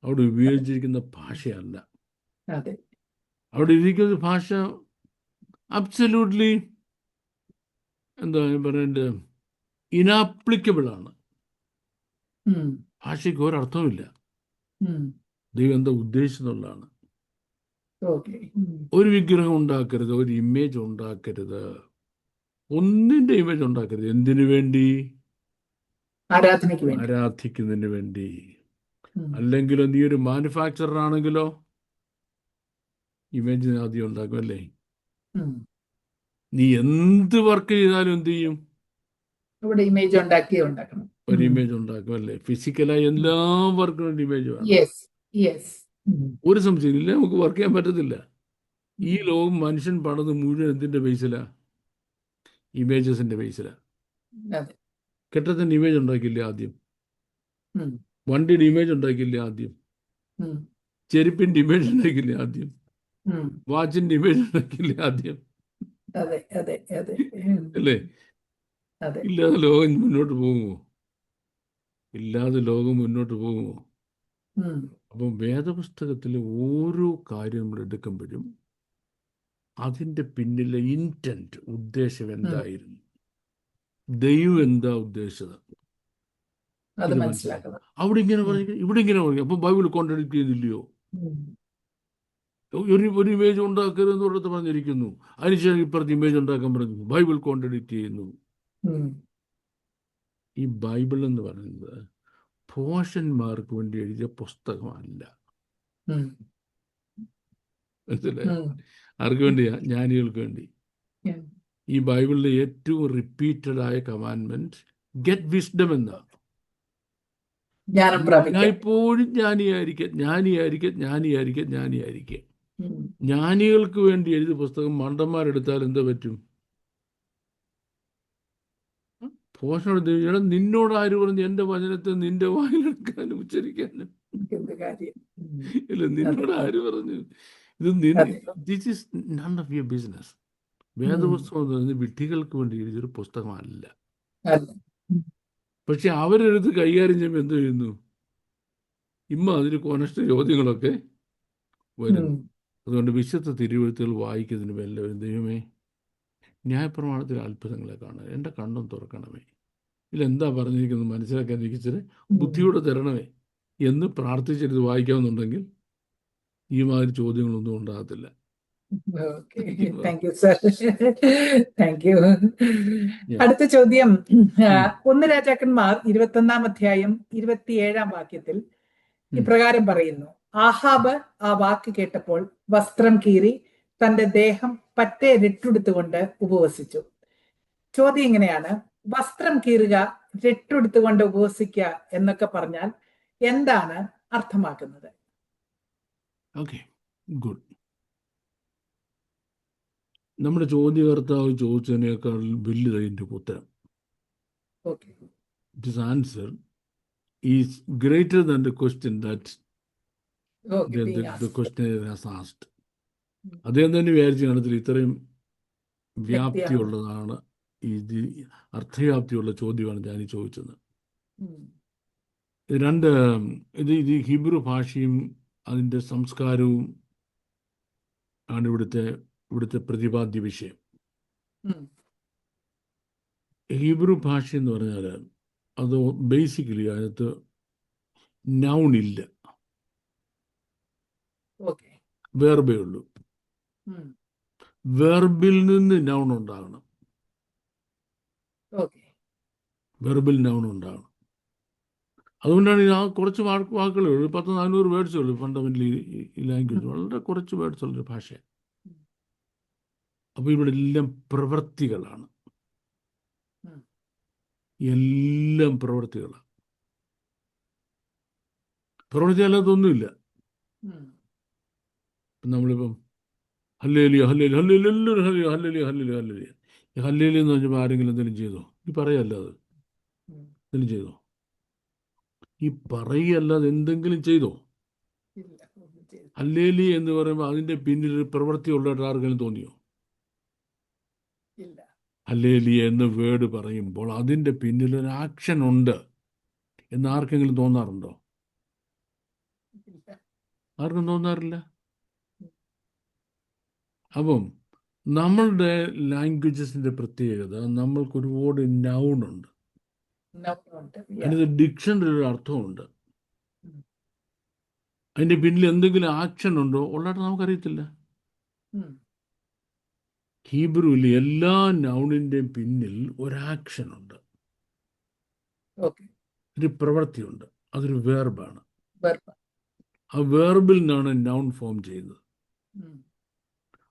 അവിടെ ഉപയോഗിച്ചിരിക്കുന്ന ഭാഷയല്ല. അവിടെ ഇരിക്കുന്ന ഭാഷ അബ്സല്യൂട്ട്ലി എന്താ പറയേണ്ടത്, ഇനാപ്ലിക്കബിൾ ആണ്. ഭാഷയ്ക്ക് ഒരർത്ഥവുമില്ല. ദൈവം എന്താ ഉദ്ദേശിച്ചെന്നുള്ളതാണ്. ഒരു വിഗ്രഹം ഉണ്ടാക്കരുത്, ഒരു ഇമേജ് ഉണ്ടാക്കരുത്, ഒന്നിൻ്റെ ഇമേജ് ഉണ്ടാക്കരുത്. എന്തിനു വേണ്ടി? ആരാധനയ്ക്ക് വേണ്ടി. ആരാധിക്കുന്നതിന് വേണ്ടി. ഉം. അല്ലെങ്കിലോ നീ ഒരു മാനുഫാക്ചറർ ആണെങ്കിലോ ഇമേജ് ആദ്യം ഉണ്ടാക്കും അല്ലേ? ഉം. നീ എന്ത് വർക്ക് ചെയ്താലും എന്ത് ചെയ്യും? ഇവിടെ ഇമേജ് ഉണ്ടാക്കണം. ഒരു ഇമേജ് ഉണ്ടാക്കും അല്ലേ? ഫിസിക്കലായി എല്ലാ വർക്കിനും ഒരു ഇമേജ് വേണം. Yes yes. ഒരു സംശയമില്ല, നമുക്ക് വർക്ക് ചെയ്യാൻ പറ്റത്തില്ല. ഈ ലോകം മനുഷ്യൻ പണിത് മുഴുവൻ എന്തിന്റെ ബേസിലാ? ഇമേജസിന്റെ ബേസിലാ. അതെ. കെട്ടത്തിന്റെ ഇമേജ് ഉണ്ടാക്കിയില്ലേ ആദ്യം? ഉം. വണ്ടിയുടെ ഇമേജ് ഉണ്ടാക്കിയില്ലേ ആദ്യം? ഉം. ചെരുപ്പിന്റെ ഇമേജ് ഉണ്ടാക്കിയില്ലേ ആദ്യം? ഉം. വാച്ചിന്റെ ഇമേജ് ഉണ്ടാക്കിയില്ലേ ആദ്യം? അതെ അതെ അതെ. അല്ലേ? അതെ. ഇല്ലാതെ ലോകം മുന്നോട്ട് പോകുമോ? ഇല്ലാതെ ലോകം മുന്നോട്ട് പോകുമോ? ഉം. അപ്പം വേദപുസ്തകത്തിലെ ഓരോ കാര്യം നമ്മൾ എടുക്കുമ്പോഴും അതിൻ്റെ പിന്നിലെ ഇൻറ്റൻറ്റ്, ഉദ്ദേശം എന്തായിരുന്നു, ദൈവം എന്താ ഉദ്ദേശിച്ചത്, അത് ഇത് മനസ്സിലാക്കണം. അവിടെ ഇങ്ങനെ പറഞ്ഞു, ഇവിടെ ഇങ്ങനെ പറഞ്ഞു. അപ്പം ബൈബിൾ കോൺട്രഡിക്റ്റ് ചെയ്യുന്നില്ലയോ? ഉം. ഒരു ഇമേജ് ഉണ്ടാക്കരുതെന്ന് ഒരിടത്ത് പറഞ്ഞിരിക്കുന്നു, അതിനുശേഷം ഇപ്പുറത്ത് ഇമേജ് ഉണ്ടാക്കാൻ പറഞ്ഞു. ബൈബിൾ കോൺട്രഡിക്റ്റ് ചെയ്യുന്നു. ഉം. ഈ ബൈബിൾ എന്ന് പറയുന്നത് പോഷന്മാർക്ക് വേണ്ടി എഴുതിയ പുസ്തകമല്ല. ഉം. മനസ്സിലായോ? ആർക്ക് വേണ്ടിയാ? ജ്ഞാനികൾക്ക് വേണ്ടി. ഈ ബൈബിളിലെ ഏറ്റവും റിപ്പീറ്റഡ് ആയ കമാൻഡ്മെന്റ് ഗെറ്റ് വിസ്ഡം എന്നാണ്. ജ്ഞാനം പ്രാപിക്കാൻ. ഞാൻ ഇപ്പോഴും ജ്ഞാനിയായിരിക്കുക, ജ്ഞാനിയായിരിക്കുക, ജ്ഞാനിയായിരിക്കുക, ജ്ഞാനിയായിരിക്കുക. ജ്ഞാനികൾക്ക് വേണ്ടി എഴുതിയ പുസ്തകം മണ്ടന്മാരെടുത്താൽ എന്താ പറ്റും? പോഷണം എടാ, നിന്നോട് ആര് പറഞ്ഞു എൻ്റെ വചനത്തെ നിന്റെ വായിലെടുക്കാനും ഉച്ചരിക്കാനും? ഇല്ല, നിന്നോട് ആര് പറഞ്ഞു? This is none of your business. വേദപുസ്തകം എന്ന് പറയുന്നത് വിഡ്ഢികൾക്ക് വേണ്ടി എഴുതിയൊരു പുസ്തകമല്ല. പക്ഷെ അവരെടുത്ത് കൈകാര്യം ചെയ്യുമ്പോൾ എന്ത് ചെയ്യുന്നു? അതിന് കോനഷ്ട ചോദ്യങ്ങളൊക്കെ വരുന്നു. അതുകൊണ്ട് വിശുദ്ധ തിരുവെഴുത്തുകൾ വായിക്കുന്നതിന് എല്ലാവരും ദൈവമേ ന്യായപ്രമാണത്തിലെ അത്ഭുതങ്ങളെ കാണാൻ എൻ്റെ കണ്ണും തുറക്കണമേ, ഇതിലെന്താ പറഞ്ഞിരിക്കുന്നത് മനസ്സിലാക്കാൻ എനിക്ക് ഇച്ചിരി ബുദ്ധിയോടെ തരണമേ എന്ന് പ്രാർത്ഥിച്ചിട്ട് വായിക്കാമെന്നുണ്ടെങ്കിൽ ഈ മാതിരി ചോദ്യങ്ങളൊന്നും ഉണ്ടാകത്തില്ല. Thank you sir. Thank you. അടുത്ത ചോദ്യം, 1 രാജാക്കന്മാർ 21 അധ്യായം 27 വാക്യത്തിൽ ഇപ്രകാരം പറയുന്നു: ആഹാബ് ആ വാക്ക് കേട്ടപ്പോൾ വസ്ത്രം കീറി തന്റെ ദേഹം പറ്റെ രട്ടുടുത്തുകൊണ്ട് ഉപവസിച്ചു. ചോദ്യം ഇങ്ങനെയാണ്: വസ്ത്രം കീറുക, രട്ടുടുത്തുകൊണ്ട് ഉപവസിക്കുക എന്നൊക്കെ പറഞ്ഞാൽ എന്താണ് അർത്ഥമാക്കുന്നത്? Okay, good. നമ്മുടെ ചോദ്യകർത്താവ് ചോദിച്ചതിനേക്കാൾ വലുതതിൻ്റെ ഉത്തരം. This answer is greater than the question that the questioner has asked. അദ്ദേഹം തന്നെ വിചാരിച്ചു കാണത്തില്ല ഇത്രയും വ്യാപ്തിയുള്ളതാണ്, ഇത് അർത്ഥവ്യാപ്തിയുള്ള ചോദ്യമാണ് ഞാൻ ഈ ചോദിച്ചത്. ഇത് ഹിബ്രു ഭാഷയും അതിൻ്റെ സംസ്കാരവും ആണ് ഇവിടുത്തെ പ്രതിപാദ്യ വിഷയം. ഹീബ്രു ഭാഷ എന്ന് പറഞ്ഞാൽ അത് ബേസിക്കലി അതിനകത്ത് നൗണില്ല, വെർബേ ഉള്ളൂ. വെർബിൽ നിന്ന് നൗൺ ഉണ്ടാകണം, വെർബിൽ നൗൺ ഉണ്ടാകണം. അതുകൊണ്ടാണ് കുറച്ച് വാക്കുകളേ ഉള്ളൂ, 1000-400 വേർഡ്സേ ഉള്ളൂ ഫണ്ടമെന്റലി ഈ ലാംഗ്വേജ്. വളരെ കുറച്ച് വേർഡ്സ് ഉള്ളൊരു ഭാഷയാണ്. അപ്പോൾ ഇവിടെ എല്ലാം പ്രവൃത്തികളാണ്, എല്ലാം പ്രവൃത്തികളാണ്. പ്രവൃത്തിയല്ലാത്തൊന്നുമില്ല. നമ്മളിപ്പം ഹല്ലേലൂയ ഹല്ലേലൂയ ഹല്ലേലൂയ എല്ലാവരും ഹല്ലേലൂയ ഹല്ലേലൂയ ഹല്ലേലൂയ ഈ ഹല്ലേലൂയ എന്ന് പറഞ്ഞപ്പോൾ ആരെങ്കിലും എന്തെങ്കിലും ചെയ്തോ? ഈ പറയല്ലാതെ എന്തെങ്കിലും ചെയ്തോ? ഈ പറയല്ലാതെ എന്തെങ്കിലും ചെയ്തോ? ഹല്ലേലൂയ എന്ന് പറയുമ്പോൾ അതിൻ്റെ പിന്നിലൊരു പ്രവൃത്തി ഉള്ളതായിട്ട് ആർക്കെങ്കിലും തോന്നിയോ? ഹല്ലേലൂയ എന്ന വേർഡ് പറയുമ്പോൾ അതിൻ്റെ പിന്നിലൊരു ആക്ഷൻ ഉണ്ട് എന്ന് ആർക്കെങ്കിലും തോന്നാറുണ്ടോ? ആർക്കും തോന്നാറില്ല. അപ്പം നമ്മളുടെ ലാംഗ്വേജസിൻ്റെ പ്രത്യേകത, നമ്മൾക്ക് ഒരുപാട് നൗണുണ്ട്, അതിന് ഡിക്ഷണറി ഒരു അർത്ഥമുണ്ട്. അതിൻ്റെ പിന്നിൽ എന്തെങ്കിലും ആക്ഷൻ ഉണ്ടോ ഉള്ളതായിട്ട് നമുക്കറിയത്തില്ല. ഹീബ്രുവിൽ എല്ലാ നൗണിൻ്റെയും പിന്നിൽ ഒരാക്ഷൻ ഉണ്ട്. ഒരു പ്രവൃത്തിയുണ്ട്, അതൊരു വേർബാണ്. verb. ആ വേർബിൽ നിന്നാണ് നൗൺ ഫോം ചെയ്യുന്നത്.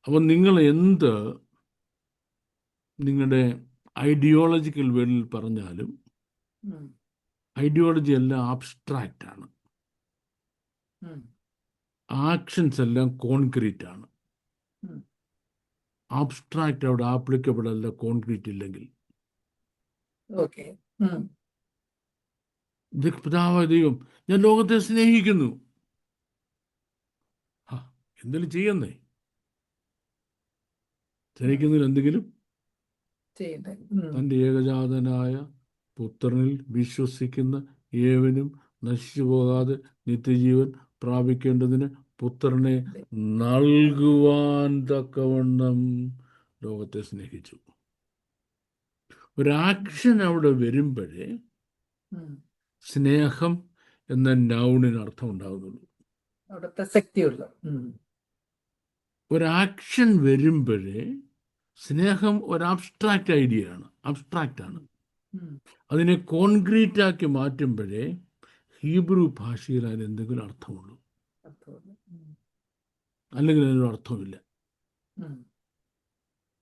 അപ്പം നിങ്ങൾ എന്ത് നിങ്ങളുടെ ഐഡിയോളജിക്കൽ വേർഡിൽ പറഞ്ഞാലും ഐഡിയോളജി എല്ലാം ആബ്സ്ട്രാക്റ്റ് ആണ്. ആക്ഷൻസ് എല്ലാം കോൺക്രീറ്റ് ആണ്. ആബ്സ്ട്രാക്റ്റ് അവിടെ ആപ്ലിക്കബിൾ അല്ല, കോൺക്രീറ്റ് ഇല്ലെങ്കിൽ. Okay. പിതാവായ ദൈവം ഞാൻ ലോകത്തെ സ്നേഹിക്കുന്നു. എന്തെങ്കിലും ചെയ്യുന്നേ, സ്നേഹിക്കുന്നതിൽ എന്തെങ്കിലും ചെയ്യട്ടെ. തൻ്റെ ഏകജാതനായ പുത്രനിൽ വിശ്വസിക്കുന്ന ഏവനും നശിച്ചു പോകാതെ നിത്യജീവൻ പ്രാപിക്കേണ്ടതിന് പുത്രനെ നൽകുവാൻ തക്കവണ്ണം ലോകത്തെ സ്നേഹിച്ചു. ഒരാക്ഷൻ അവിടെ വരുമ്പോഴേ സ്നേഹം എന്ന നൗണിന് അർത്ഥം ഉണ്ടാകുന്നുള്ളൂ. അവിടെ പ്രസക്തിയുള്ളൂ. ഒരാക്ഷൻ വരുമ്പോഴേ സ്നേഹം ഒരു അബ്സ്ട്രാക്റ്റ് ഐഡിയ ആണ്, അബ്സ്ട്രാക്റ്റ് ആണ്. അതിനെ കോൺക്രീറ്റ് ആക്കി മാറ്റുമ്പോഴേ ഹീബ്രു ഭാഷയിൽ അതിന് എന്തെങ്കിലും അർത്ഥമുള്ളൂ, അല്ലെങ്കിൽ അതിനൊരു അർത്ഥമില്ല.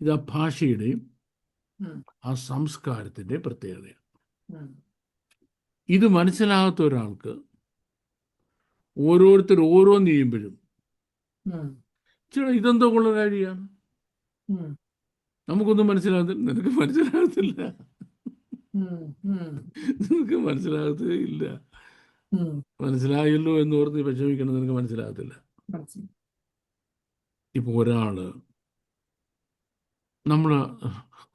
ഇത് ആ ഭാഷയുടെയും ആ സംസ്കാരത്തിൻ്റെയും പ്രത്യേകതയാണ്. ഇത് മനസ്സിലാകാത്ത ഒരാൾക്ക് ഓരോരുത്തർ ഓരോന്ന് ചെയ്യുമ്പോഴും ചേട്ടാ ഇതെന്തോ ഉള്ള കാര്യമാണ്, നമുക്കൊന്നും മനസ്സിലാകത്തില്ല. നിനക്ക് മനസ്സിലാകത്തില്ല, നിനക്ക് മനസ്സിലാകത്തേ ഇല്ല. മനസ്സിലായല്ലോ എന്ന് ഓർത്ത് വിഷമിക്കണം, നിനക്ക് മനസ്സിലാകത്തില്ല. ഇപ്പൊ ഒരാള് നമ്മള്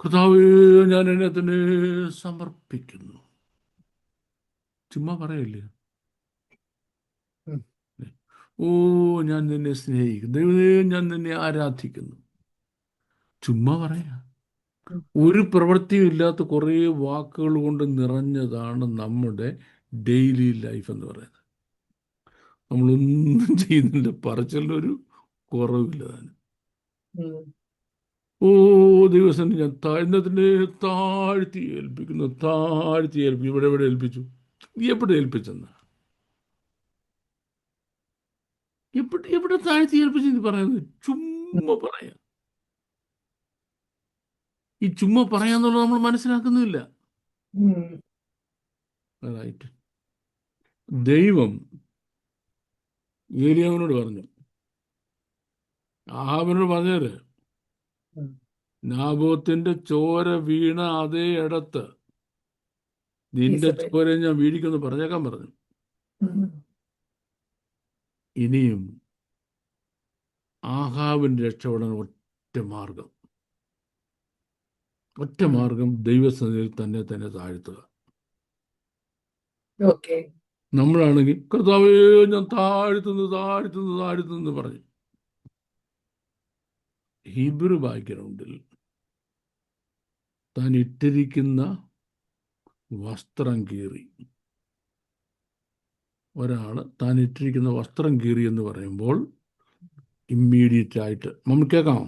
കർത്താവേ ഞാൻ എന്നെ തന്നെ സമർപ്പിക്കുന്നു, ചുമ്മാ പറയില്ലേ. ഓ ഞാൻ നിന്നെ സ്നേഹിക്കുന്നു, ദൈവമേ ഞാൻ നിന്നെ ആരാധിക്കുന്നു, ചുമ്മാ പറയാ. ഒരു പ്രവൃത്തിയും ഇല്ലാത്ത കുറേ വാക്കുകൾ കൊണ്ട് നിറഞ്ഞതാണ് നമ്മുടെ ഡെയിലി ലൈഫ് എന്ന് പറയുന്നത്. നമ്മളൊന്നും ചെയ്യുന്നില്ല, പറച്ചിലൊരു കുറവില്ല താനും. ഓ ദിവസം ഞാൻ താഴ്ന്നതിനെ താഴ്ത്തി ഏൽപ്പിക്കുന്നു, താഴ്ത്തി ഏൽപ്പിച്ചു. ഇവിടെ എവിടെ ഏൽപ്പിച്ചു? എവിടെ ഏൽപ്പിച്ചെന്ന? എവിടെ താഴ്ത്തി ഏൽപ്പിച്ചെന്ന് പറയുന്നത്? ചുമ്മാ പറയാം. ഈ ചുമ്മാ പറയാന്നുള്ളത് നമ്മൾ മനസ്സിലാക്കുന്നില്ല. റൈറ്റ്. ദൈവം ഏലിയാവിനോട് പറഞ്ഞു, ആഹാബിനോട് പറഞ്ഞേര് നാബോത്തിന്റെ ചോര വീണ അതേ ഇടത്ത് നിന്റെ ചോര ഞാൻ വീഴിക്കുമെന്ന് പറഞ്ഞേക്കാൻ പറഞ്ഞു. ഇനിയും ആഹാബിന്റെ രക്ഷപ്പെടാൻ ഒറ്റ മാർഗം ദൈവസന്നിധിയിൽ തന്നെ താഴ്ത്തുക. നമ്മളാണെങ്കിൽ കർത്താവേ ഞാൻ താഴ്ത്തുന്നു പറഞ്ഞു. ഹീബ്രു ബാക്ക്ഗ്രൗണ്ടിൽ താൻ ഇട്ടിരിക്കുന്ന വസ്ത്രം കീറി, ഒരാൾ താൻ ഇട്ടിരിക്കുന്ന വസ്ത്രം കീറി എന്ന് പറയുമ്പോൾ ഇമ്മീഡിയറ്റ് ആയിട്ട് നമ്മൾ കേൾക്കാമോ?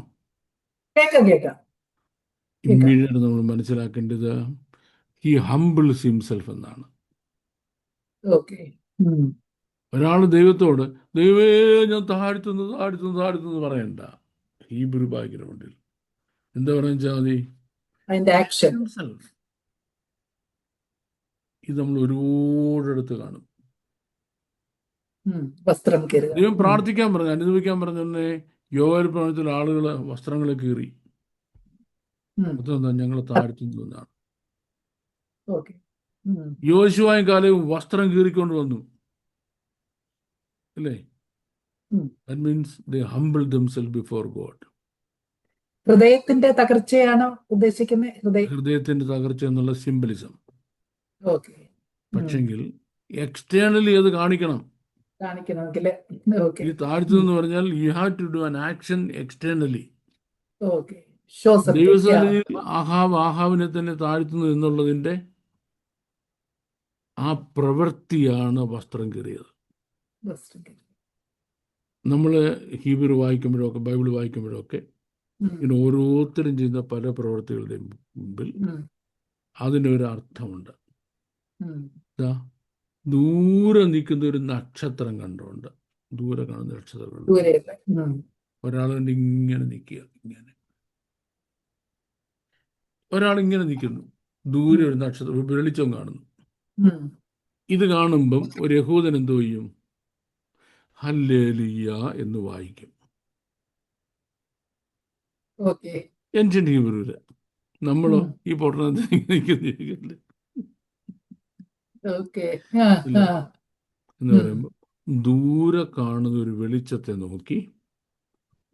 ഇമ്മീഡിയറ്റ് നമ്മൾ മനസ്സിലാക്കേണ്ടത് ഹി ഹംബിൾസ് ഹിംസെൽഫ് എന്നാണ്. ഒരാൾ ദൈവത്തോട് ദൈവമേ ഞാൻ താഴ്ത്തുന്നു പറയണ്ട. ഹീബ്രു ബാക്ക്ഗ്രൗണ്ടിൽ എന്താ പറയാ മതി? ഇത് നമ്മൾ ഒരുപാടടുത്ത് കാണും. ദൈവം പ്രാർത്ഥിക്കാൻ പറഞ്ഞു, അനുഭവിക്കാൻ പറഞ്ഞെ യോവേൽ പ്രവചനത്തിൽ ആളുകള് വസ്ത്രങ്ങളെ കീറി. അതെന്താ? ഞങ്ങൾ താഴ്ത്തുന്നു എന്നാണ്. യോശുവയും കാലവും വസ്ത്രം കീറിക്കൊണ്ട് വന്നു അല്ലേ? That means they humble themselves before God. ഹൃദയത്തിന്റെ തകർച്ചയാണോ ഉദ്ദേശിക്കുന്നത്? ഹൃദയത്തിന്റെ തകർച്ച എന്നുള്ള സിംബലിസം. പക്ഷെങ്കിൽ എക്സ്റ്റേണലി അത് കാണിക്കണം. ഈ താഴ്ത്തുന്നു എന്ന് പറഞ്ഞാൽ you have to do an action externally. ദൈവസന്നിധിയിൽ ആഹാവിനെ തന്നെ താഴ്ത്തുന്നു എന്നുള്ളതിന്റെ ആ പ്രവൃത്തിയാണ് വസ്ത്രം കീറിയത്. നമ്മൾ ഹീബ്രു വായിക്കുമ്പോഴൊക്കെ, ബൈബിൾ വായിക്കുമ്പോഴൊക്കെ ഇങ്ങനെ ഓരോരുത്തരും ചെയ്യുന്ന പല പ്രവൃത്തികളുടെയും മുമ്പിൽ അതിനൊരു അർത്ഥമുണ്ട്. ദാ ദൂരെ നിൽക്കുന്ന ഒരു നക്ഷത്രം കണ്ടുകൊണ്ട്, ദൂരെ കാണുന്ന നക്ഷത്രം കണ്ടു ദൂരെയുള്ള. ഒരാൾ കണ്ട് ഇങ്ങനെ നിൽക്കുക, ഇങ്ങനെ ഒരാൾ ഇങ്ങനെ നിൽക്കുന്നു, ദൂരെ ഒരു നക്ഷത്രം, ഒരു വെളിച്ചം കാണുന്നു. ഇത് കാണുമ്പം ഒരു യഹൂദൻ എന്തോ ചെയ്യും? ഹല്ലേലൂയ എന്ന് വായിക്കും. ഓക്കെ. എൻഷ്യൻ ഹീബ്രുവില്. നമ്മളോ ഈ പൊട്ടണത്തിൽ നിൽക്കുന്നില്ല ഓക്കെ. എന്ന് പറയുമ്പോൾ ദൂരെ കാണുന്ന ഒരു വെളിച്ചത്തെ നോക്കി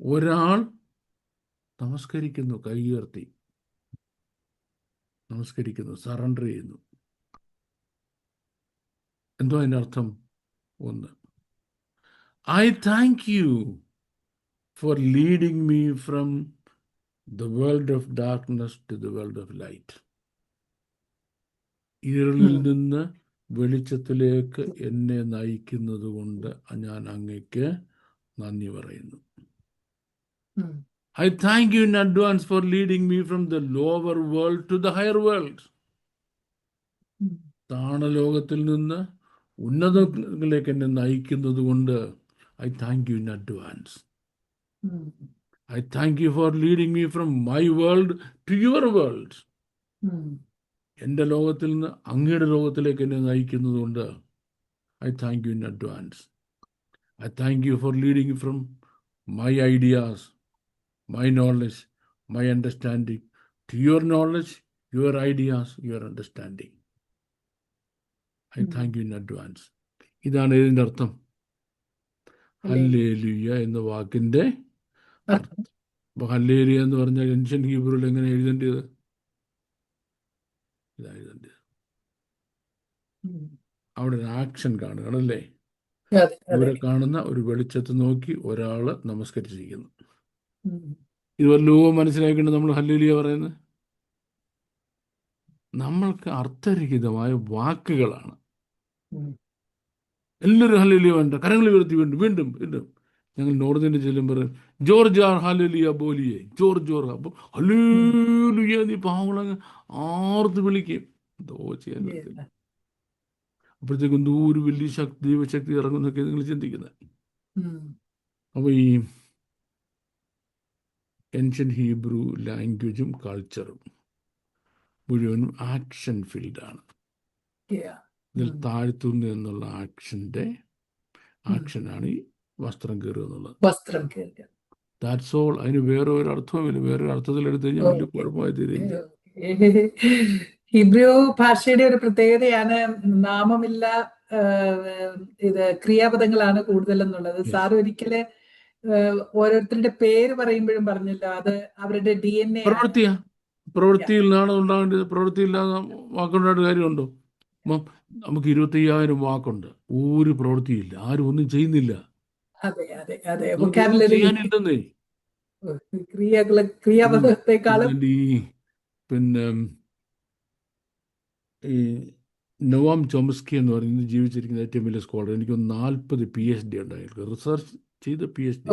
ഒരാൾ നമസ്കരിക്കുന്നു, കൈ ഉയർത്തി നമസ്കരിക്കുന്നു, സറണ്ടർ ചെയ്യുന്നു. എന്തോ അതിൻ്റെ അർത്ഥം? ഒന്ന്, I thank you for leading me from the world of darkness to the world of light. ഇരുളിൽ നിന്ന് വെളിച്ചത്തിലേക്ക് എന്നെ നയിക്കുന്നത് കൊണ്ട് ഞാൻ അങ്ങയ്ക്ക് നന്ദി പറയുന്നു. I thank you in advance for leading me from the lower world to the higher world. താണലോകത്തിൽ നിന്ന് ഉന്നതങ്ങളിലേക്ക് എന്നെ നയിക്കുന്നത് കൊണ്ട് I thank you in advance. I thank you for leading me from my world to your world. എൻ്റെ ലോകത്തിൽ നിന്ന് അങ്ങയുടെ ലോകത്തിലേക്ക് എന്നെ നയിക്കുന്നത് കൊണ്ട് I thank you in advance. I thank you for leading me from my ideas, my knowledge, my understanding to your knowledge, your ideas, your understanding. I thank you in advance. ഇതാണ് ഇതിൻ്റെ അർത്ഥം. ഹല്ലേലൂയ എന്ന വാക്കിൻ്റെ അർത്ഥം. അപ്പൊ hallelujah എന്ന് പറഞ്ഞാൽ ancient ഹീബ്രുവിൽ എങ്ങനെ എഴുതേണ്ടത്? ഇതാ എഴുതേണ്ടത്. അവിടെ ഒരു ആക്ഷൻ കാണുകയാണല്ലേ. ഇവിടെ കാണുന്ന ഒരു വെളിച്ചത്തെ നോക്കി ഒരാള് നമസ്കരിച്ചിരിക്കുന്നു. ഇത് വല്ലതും മനസ്സിലാക്കിയിട്ട് നമ്മൾ ഹല്ലേലൂയ പറയുന്നത്. നമ്മൾക്ക് അർത്ഥരഹിതമായ വാക്കുകളാണ്. എല്ലാവരും ഹല്ലേലൂയ വേണ്ട, കരങ്ങൾ ഉയർത്തി വീണ്ടും വീണ്ടും വീണ്ടും. ഞങ്ങൾ നോർത്ത് ഇന്ത്യ ചെല്ലുമ്പോൾ ജോർജ് ആർ ഹല്ലേലൂയ ബോലിയേ, ജോർജ് ജോർ. അപ്പം ഹല്ലേലൂയ നീ പാവങ്ങളങ്ങ് ആർത്ത് വിളിക്കും. എന്തോ ചെയ്യാൻ പറ്റില്ല. അപ്പോഴത്തേക്കും എന്തോ ഒരു വലിയ ശക്തി, ദൈവശക്തി ഇറങ്ങുന്നൊക്കെ നിങ്ങൾ ചിന്തിക്കുന്നത്. അപ്പോൾ ഈ ഏൻഷ്യൻ ഹീബ്രു ലാംഗ്വേജും കൾച്ചറും മുഴുവനും ആക്ഷൻ ഫീൽഡാണ്. ഇതിൽ താഴ്ത്തുന്നു എന്നുള്ള ആക്ഷനാണ് ഈ വസ്ത്രം കീറുക എന്നുള്ളത്. വസ്ത്രം കീറുക. That's all. അതിന് വേറെ ഒരു അർത്ഥവുമില്ല. വേറൊരു അർത്ഥത്തിൽ എടുത്തു കഴിഞ്ഞാൽ വലിയ കുഴപ്പമായി തീരുകയില്ല. ഹിബ്രു ഭാഷയുടെ ഒരു പ്രത്യേകതയാണ് നാമമില്ല ഇത് ക്രിയാപദങ്ങളാണ് കൂടുതലെന്നുള്ളത്. സാർ ഒരിക്കല് ഓരോരുത്തരുടെ പേര് പറയുമ്പോഴും പറഞ്ഞല്ലോ, അത് അവരുടെ DNA പ്രവൃത്തിയിൽ നിന്നാണ് ഉണ്ടാകേണ്ടത്. പ്രവൃത്തിയില്ലാതെ വാക്കുണ്ടായിട്ട് കാര്യമുണ്ടോ? നമുക്ക് 25,000 വാക്കുണ്ട്, ഒരു പ്രവൃത്തിയില്ല, ആരും ഒന്നും ചെയ്യുന്നില്ല. ചെയ്യാനില്ലെന്നേ. ക്രിയാപദത്തെക്കാളും പിന്നെ ഈ നൊവാം ചോംസ്കി എന്ന് പറയുന്നത് ജീവിച്ചിരിക്കുന്ന ഏറ്റവും വലിയ സ്കോളർ. എനിക്ക് 40 PhD ഉണ്ടായിരിക്കും. റിസർച്ച് ചെയ്ത PhD.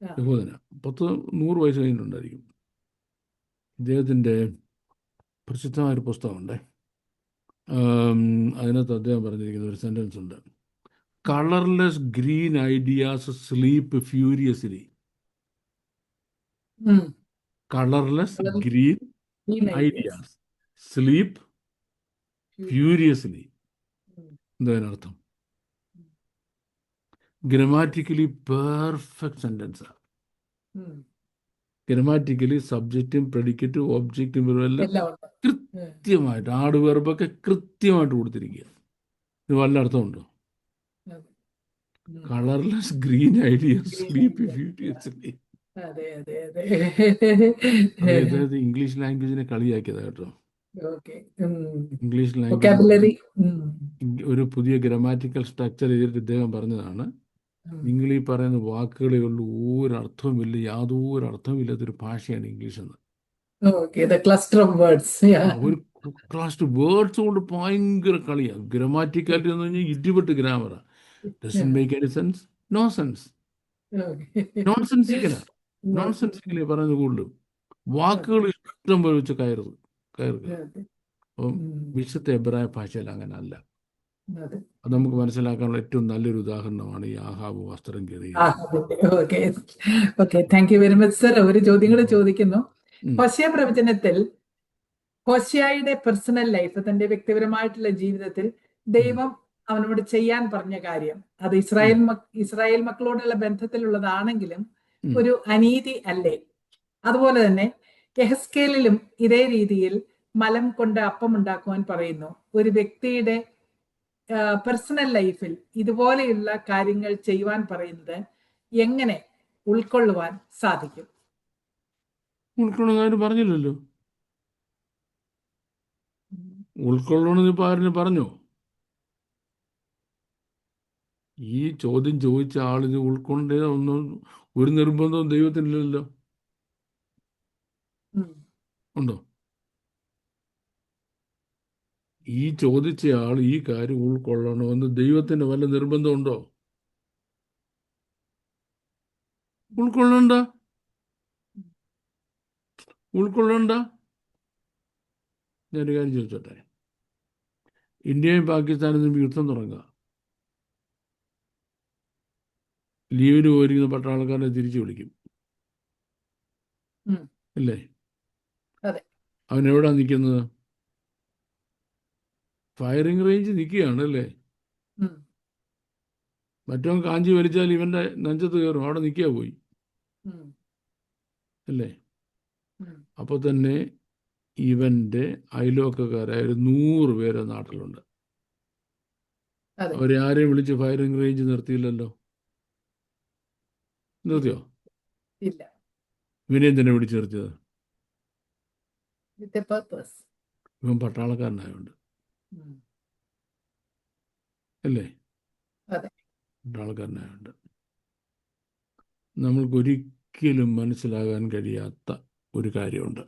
യഹൂദന. 100 വയസ്സ് കഴിഞ്ഞിട്ടുണ്ടായിരിക്കും. ഇദ്ദേഹത്തിൻ്റെ പ്രസിദ്ധമായൊരു പുസ്തകമുണ്ട്. അതിനകത്ത് അദ്ദേഹം പറഞ്ഞിരിക്കുന്ന ഒരു സെൻറ്റൻസ് ഉണ്ട്. Colourless green ideas sleep furiously. Colourless green ideas sleep furiously. എന്തതിനർത്ഥം? ഗ്രാമാറ്റിക്കലി പെർഫെക്റ്റ് സെൻറ്റൻസാണ്. ഗ്രാമാറ്റിക്കലി സബ്ജക്റ്റും പ്രെഡിക്കറ്റും ഒബ്ജക്റ്റും എല്ലാം കൃത്യമായിട്ട്, ആഡ് വെർബൊക്കെ കൃത്യമായിട്ട് കൊടുത്തിരിക്കുക. ഇത് വല്ല അർത്ഥമുണ്ടോ? Colourless green ideas sleep furiously. അതായത് ഇംഗ്ലീഷ് ലാംഗ്വേജിനെ കളിയാക്കിയതാ കേട്ടോ. ഇംഗ്ലീഷ് ലാംഗ്വേജ് ഒരു പുതിയ ഗ്രാമാറ്റിക്കൽ സ്ട്രക്ചർ ചെയ്തിട്ട് ഇദ്ദേഹം പറഞ്ഞതാണ്, നിങ്ങൾ ഈ പറയുന്ന വാക്കുകളേ ഉള്ളൂ, ഒരർത്ഥവുമില്ല, യാതൊരു അർത്ഥമില്ലാത്തൊരു ഭാഷയാണ് ഇംഗ്ലീഷ് എന്ന്. ഒരു ക്ലസ്റ്റർ വേർഡ്സ് കൊണ്ട് ഭയങ്കര കളിയാണ്. ഗ്രാമാറ്റിക്കാലിറ്റി എന്ന് പറഞ്ഞാൽ ഇടിപെട്ട് ഗ്രാമറാണ്. Doesn't make any sense. No sense. നോൺസെൻസിക്കലേ പറയുന്നത് കൂടുതലും. വാക്കുകൾ ഇഷ്ടം പോലെ വെച്ച് കയറുക. അപ്പം വിശുദ്ധ എബ്രായ ഭാഷയിൽ അങ്ങനെ അല്ല. അതെ. അത് നമുക്ക് മനസ്സിലാക്കാനുള്ള ഏറ്റവും നല്ലൊരു ഉദാഹരണമാണ് ഈ ആഹാബ് വസ്ത്രം കീറിയത്. Okay okay, thank you very much sir. ഒരു ചോദ്യം കൂടെ ചോദിക്കുന്നു. ഉം. ഹോശേയ പ്രവചനത്തിൽ ഹോശേയയുടെ പേഴ്സണൽ ലൈഫ്, തന്റെ വ്യക്തിപരമായിട്ടുള്ള ജീവിതത്തിൽ ദൈവം അവനോട് ചെയ്യാൻ പറഞ്ഞ കാര്യം, അത് ഇസ്രായേൽ മക്കളോടുള്ള ബന്ധത്തിലുള്ളതാണെങ്കിലും ഉം. ഒരു അനീതി അല്ലേ? അതുപോലെ തന്നെ യെഹെസ്കേലിലും ഇതേ രീതിയിൽ മലം കൊണ്ട് അപ്പം ഉണ്ടാക്കുവാൻ പറയുന്നു. ഒരു വ്യക്തിയുടെ പേഴ്സണൽ ലൈഫിൽ ഇതുപോലെയുള്ള കാര്യങ്ങൾ ചെയ്യുവാൻ പറയുന്നത് എങ്ങനെ ഉൾക്കൊള്ളുവാൻ സാധിക്കും? ഉൾക്കൊള്ളുന്നവര് പറഞ്ഞില്ലല്ലോ. ഉൾക്കൊള്ളണമെന്ന് ഇപ്പൊ ആരും പറഞ്ഞോ? ഈ ചോദ്യം ചോദിച്ച ആളിന് ഉൾക്കൊണ്ടേ ഒന്നും ഒരു നിർബന്ധവും ദൈവത്തിനില്ലല്ലോ. ഉണ്ടോ? ഈ ചോദിച്ചയാൾ ഈ കാര്യം ഉൾക്കൊള്ളണമെന്ന് ദൈവത്തിന് വല്ല നിർബന്ധമുണ്ടോ? ഉൾക്കൊള്ളണ്ട. ഞാനൊരു കാര്യം ചോദിച്ചോട്ടെ. ഇന്ത്യയും പാകിസ്ഥാനും തമ്മിൽ യുദ്ധം തുടങ്ങുക, ലീവിന് പോയിരിക്കുന്ന പട്ടാളക്കാരനെ തിരിച്ചു വിളിക്കും, അല്ലേ? അതെ. അവൻ എവിടാ നിൽക്കുന്നത്? ഫയറിംഗ് റേഞ്ച് നിൽക്കുകയാണ്, അല്ലേ? മറ്റവൻ കാഞ്ചി വലിച്ചാൽ ഇവന്റെ നെഞ്ചത്ത് കയറും, അവിടെ നിൽക്കുക പോയി, അല്ലേ? അപ്പോൾ തന്നെ ഇവന്റെ അയൽവക്കക്കാരായ ഒരു 100 പേര് നാട്ടിലുണ്ട്. അവരെ ആരെയും വിളിച്ച് ഫയറിംഗ് റേഞ്ച് നിർത്തിയില്ലല്ലോ. നിർത്തിയോ? ഇല്ല. ഇവനെയും തന്നെ വിളിച്ച് നിർത്തിയത്? With a purpose. ഇവൻ പട്ടാളക്കാരനായോണ്ട്, അല്ലേ? അതെ. പട്ടാളക്കാരനായോണ്ട് നമ്മൾക്കൊരിക്കലും മനസ്സിലാകാൻ കഴിയാത്ത ഒരു കാര്യമുണ്ട്.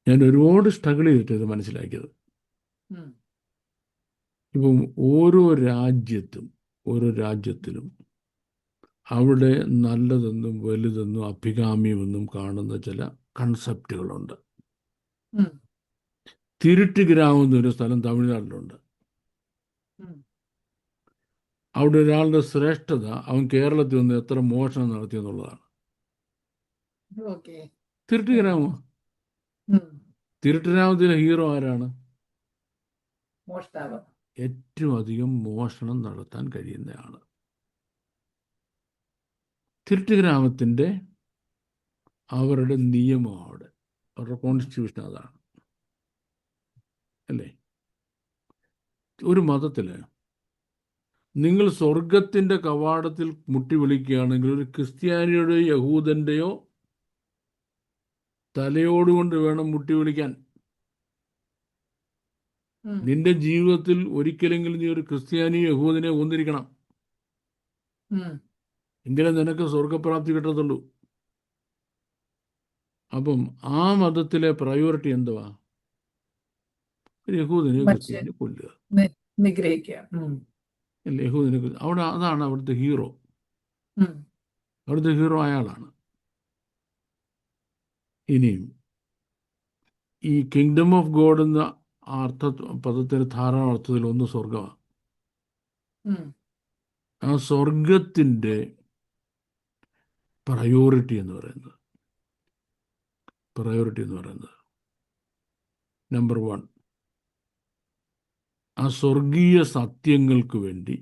ഞാൻ ഒരുപാട് സ്ട്രഗിൾ ചെയ്തിട്ട് ഇത് മനസ്സിലാക്കിയത്. ഇപ്പം ഓരോ രാജ്യത്തിലും അവിടെ നല്ലതെന്നും വലുതെന്നും അഭികാമ്യമെന്നും കാണുന്ന ചില കൺസെപ്റ്റുകളുണ്ട്. തിരുട്ട് ഗ്രാമം എന്നൊരു സ്ഥലം തമിഴ്നാട്ടിലുണ്ട്. അവിടെ ഒരാളുടെ ശ്രേഷ്ഠത അവൻ കേരളത്തിൽ നിന്ന് എത്ര മോഷണം നടത്തിയെന്നുള്ളതാണ്. തിരുട്ട് ഗ്രാമം. തിരുട്ട് ഗ്രാമത്തിലെ ഹീറോ ആരാണ്? ഏറ്റവും അധികം മോഷണം നടത്താൻ കഴിയുന്നയാള്. തിരുട്ട് ഗ്രാമത്തിൻ്റെ അവരുടെ നിയമം, അവരുടെ കോൺസ്റ്റിറ്റ്യൂഷൻ അതാണ്, അല്ലേ? ഒരു മതത്തില് നിങ്ങൾ സ്വർഗത്തിൻ്റെ കവാടത്തിൽ മുട്ടി വിളിക്കുകയാണെങ്കിൽ ഒരു ക്രിസ്ത്യാനിയുടെയോ യഹൂദൻ്റെയോ തലയോടുകൊണ്ട് വേണം മുട്ടി വിളിക്കാൻ. നിന്റെ ജീവിതത്തിൽ ഒരിക്കലെങ്കിലും നീ ഒരു ക്രിസ്ത്യാനി യഹൂദനെ ഒന്നിരിക്കണം, എങ്കിലേ നിനക്ക് സ്വർഗപ്രാപ്തി കിട്ടത്തുള്ളൂ. അപ്പം ആ മതത്തിലെ പ്രയോറിറ്റി എന്തുവാ? യഹൂദനെ ക്രിസ്ത്യാനി കൊല്ലുക, യഹൂദനെ. അവിടെ അതാണ് അവിടുത്തെ ഹീറോ. അവിടുത്തെ ഹീറോ അയാളാണ്. ഇനിയും ഈ കിങ്ഡം ഓഫ് ഗോഡ് എന്ന പദത്തിന് ധാരാളം അർത്ഥത്തിൽ ഒന്ന് സ്വർഗമാണ്. ആ സ്വർഗത്തിൻ്റെ പ്രയോറിറ്റി എന്ന് പറയുന്നത് നമ്പർ 1, ആ സ്വർഗീയ സത്യങ്ങൾക്ക് വേണ്ടി